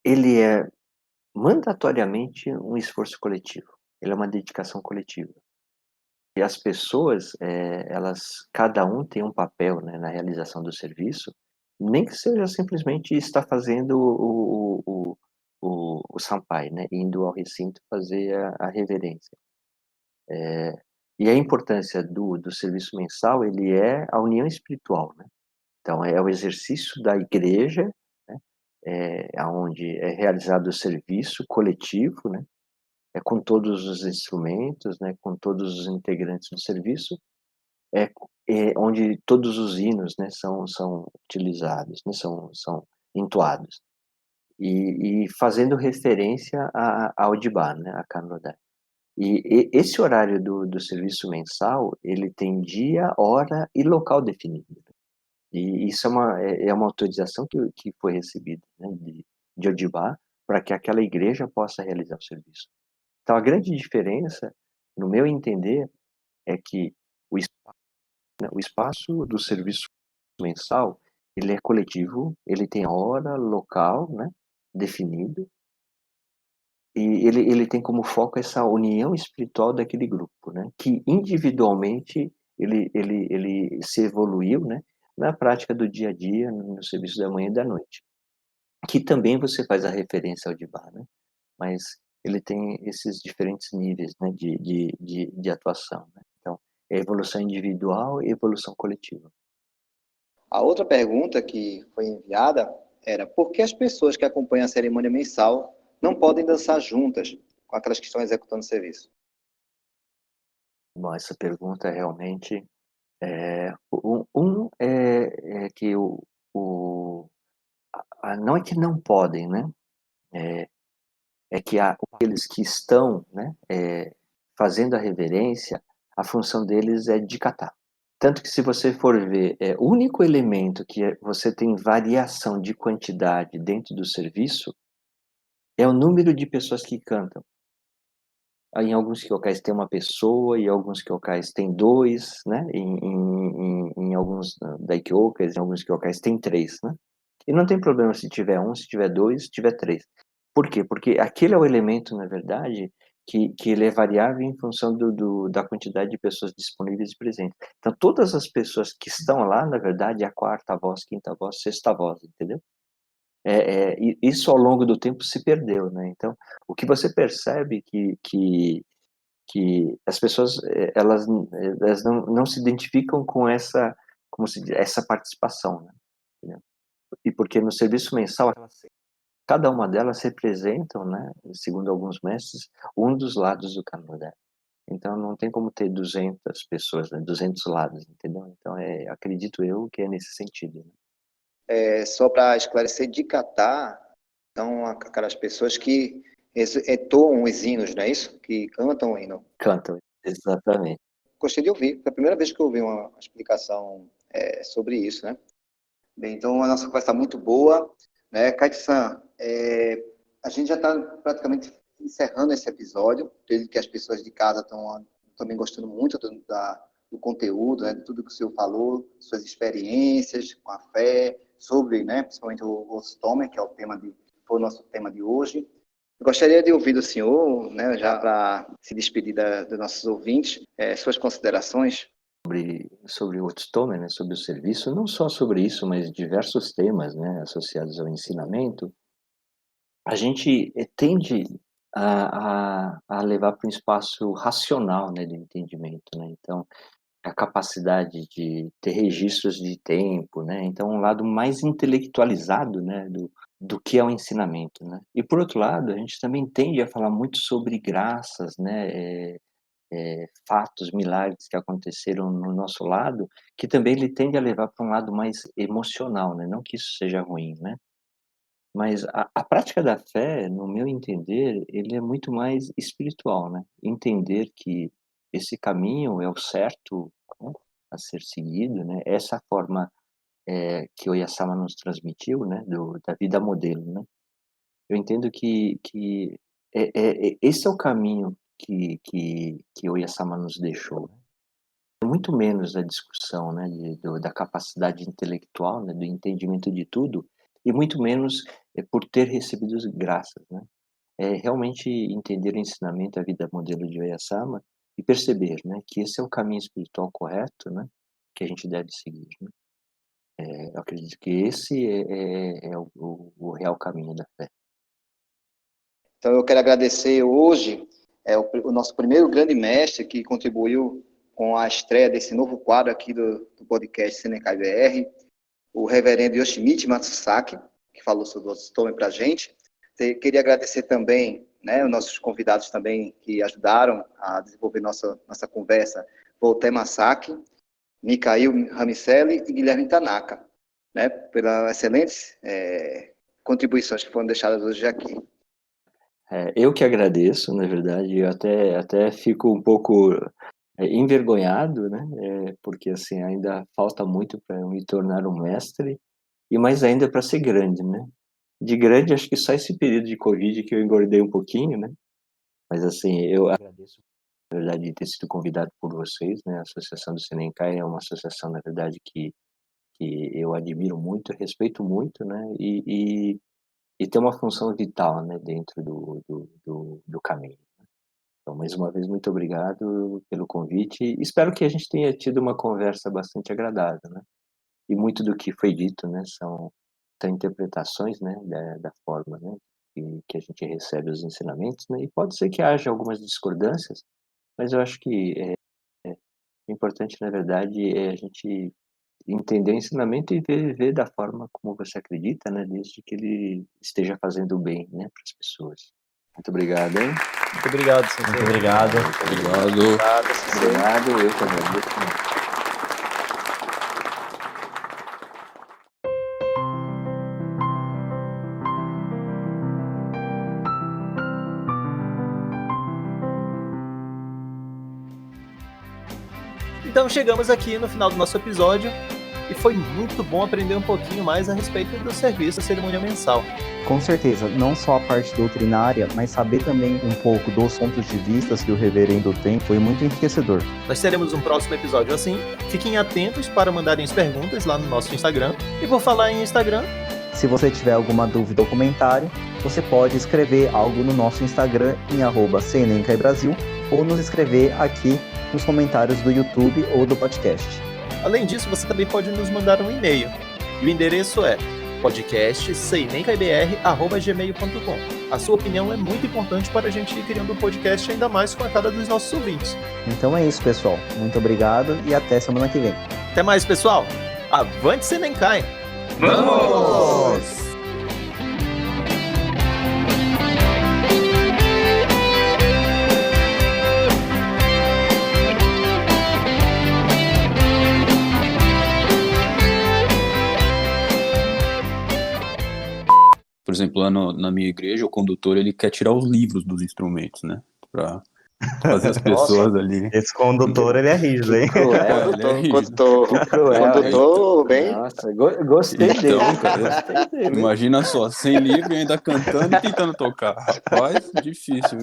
ele é mandatoriamente um esforço coletivo, ele é uma dedicação coletiva. E as pessoas, cada um tem um papel, né, na realização do serviço, nem que seja simplesmente estar fazendo o Sampai, né, indo ao recinto fazer a reverência. E a importância do serviço mensal, ele é a união espiritual, né. Então é o exercício da igreja, né, aonde é realizado o serviço coletivo, né, com todos os instrumentos, né, com todos os integrantes do serviço, é onde todos os hinos, né, são utilizados, né, são entoados. E fazendo referência ao Dibá, né, a Kanodai. E esse horário do serviço mensal, ele tem dia, hora e local definido. E isso é uma autorização que foi recebida, né, de Odibá, para que aquela igreja possa realizar o serviço. Então a grande diferença, no meu entender, é que o espaço do serviço mensal, ele é coletivo, ele tem hora, local, né, definido, e ele tem como foco essa união espiritual daquele grupo, né, que individualmente ele se evoluiu, né, na prática do dia a dia, no serviço da manhã e da noite. Que também você faz a referência ao Dibá, né, mas ele tem esses diferentes níveis, né, de atuação, né. Então, é evolução individual e evolução coletiva. A outra pergunta que foi enviada era por que as pessoas que acompanham a cerimônia mensal não podem dançar juntas com aquelas que estão executando o serviço? Bom, essa pergunta realmente é que não é que não podem, né, é que aqueles que estão, né, fazendo a reverência, a função deles é de catar. Tanto que se você for ver, o único elemento que você tem variação de quantidade dentro do serviço, é o número de pessoas que cantam. Aí, em alguns locais tem uma pessoa, em alguns locais tem 2, né, em alguns daikyokas, em alguns locais tem 3, né. E não tem problema se tiver 1, se tiver 2, se tiver 3. Por quê? Porque aquele é o elemento, na verdade, que ele é variável em função da quantidade de pessoas disponíveis e presentes. Então todas as pessoas que estão lá, na verdade, é a quarta voz, quinta voz, sexta voz, entendeu? E isso ao longo do tempo se perdeu, né. Então, o que você percebe que as pessoas, elas não se identificam com essa, como se diz, essa participação, né, entendeu. E porque no serviço mensal, cada uma delas representam, né, segundo alguns mestres, um dos lados do Candomblé. Então não tem como ter 200 pessoas, né, 200 lados, entendeu. Então acredito eu que é nesse sentido, né. Só para esclarecer, de catar são aquelas pessoas que entoam os hinos, não é isso? Que cantam o hino. Cantam, exatamente. gostei de ouvir. Foi a primeira vez que eu ouvi uma explicação sobre isso, né? Bem, então a nossa conversa está muito boa, né? Kaiti-san, a gente já está praticamente encerrando esse episódio, desde que as pessoas de casa estão também gostando muito do conteúdo, né? De tudo que o senhor falou, suas experiências com a fé, sobre, né? Principalmente o Otsutomen, que é foi o nosso tema de hoje. Eu gostaria de ouvir do senhor, né? Já para se despedir dos nossos ouvintes, suas considerações. Sobre o Otsutomen, né, sobre o serviço, não só sobre isso, mas diversos temas, né, associados ao ensinamento, a gente tende a levar para um espaço racional, né, do entendimento, né, então a capacidade de ter registros de tempo, né, então um lado mais intelectualizado, né, do que é o ensinamento, né, e por outro lado a gente também tende a falar muito sobre graças, né, fatos, milagres que aconteceram no nosso lado, que também ele tende a levar para um lado mais emocional, né, não que isso seja ruim, né, mas a prática da fé, no meu entender, ele é muito mais espiritual, né, entender que esse caminho é o certo, né, a ser seguido, né, essa forma, que o Oyasama nos transmitiu, né, da vida modelo, né. Eu entendo que esse é o caminho que o Oyasama nos deixou. Muito menos a discussão, né, da capacidade intelectual, né, do entendimento de tudo, e muito menos por ter recebido as graças, né. É realmente entender o ensinamento, a vida modelo de Oyasama e perceber, né, que esse é o caminho espiritual correto, né, que a gente deve seguir, né. Eu acredito que esse é o real caminho da fé. Então, eu quero agradecer hoje o nosso primeiro grande mestre que contribuiu com a estreia desse novo quadro aqui do podcast Senenkai BR, o reverendo Yoshimichi Matsusaki, que falou sobre o Otsutomen para a gente. Queria agradecer também, né, os nossos convidados também que ajudaram a desenvolver nossa conversa, Voltaire Masaki, Mikhail Ramicelli e Guilherme Tanaka, né, pelas excelentes contribuições que foram deixadas hoje aqui. Eu que agradeço, na verdade, eu até fico um pouco envergonhado, né, porque, assim, ainda falta muito para eu me tornar um mestre, e mais ainda para ser grande, né. De grande, acho que só esse período de Covid que eu engordei um pouquinho, né, mas, assim, eu agradeço, na verdade, de ter sido convidado por vocês, né, a Associação do Senenkai é uma associação, na verdade, que eu admiro muito, respeito muito, né, e tem uma função vital, né, dentro do caminho. Então, mais uma vez, muito obrigado pelo convite. Espero que a gente tenha tido uma conversa bastante agradável, né? E muito do que foi dito, né, são interpretações, né, da forma, né, que a gente recebe os ensinamentos, né? E pode ser que haja algumas discordâncias, mas eu acho que é importante, na verdade, a gente entender o ensinamento e ver da forma como você acredita, né, desde que ele esteja fazendo bem, né, para as pessoas. Muito obrigado, hein? Muito obrigado, Sensei. Muito obrigado. Obrigado, eu que agradeço muito. Então chegamos aqui no final do nosso episódio e foi muito bom aprender um pouquinho mais a respeito do serviço da cerimônia mensal. Com certeza, não só a parte doutrinária, mas saber também um pouco dos pontos de vista que o reverendo tem foi muito enriquecedor. Nós teremos um próximo episódio assim. Fiquem atentos para mandarem as perguntas lá no nosso Instagram. E por falar em Instagram, se você tiver alguma dúvida ou comentário, você pode escrever algo no nosso Instagram em @CNNCaiBrasil ou nos escrever aqui nos comentários do YouTube ou do podcast. Além disso, você também pode nos mandar um e-mail. E o endereço é podcastsenencabr@gmail.com. A sua opinião é muito importante para a gente ir criando um podcast ainda mais com a cara dos nossos ouvintes. Então é isso, pessoal. Muito obrigado e até semana que vem. Até mais, pessoal. Avante Senenkai! Vamos! Por exemplo, lá na minha igreja, o condutor ele quer tirar os livros dos instrumentos, né? Para Fazer as pessoas ali. Esse condutor, ele é rígido, hein? Cruel. Ele é rígido. Condutor, Cruel. condutor bem. Nossa, gostei dele. Então, cara, Gostei dele. imagina só, sem livro e ainda cantando e tentando tocar. Rapaz, difícil.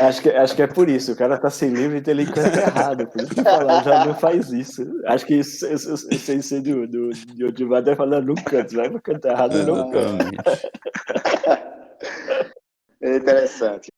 Acho que é por isso. O cara tá sem livro, então ele canta errado. Por isso que falaram, já não faz isso. Acho que isso, o sensei do Odivar deve falar, não canta. Vai pra cantar errado, não canta. Exatamente. Interessante.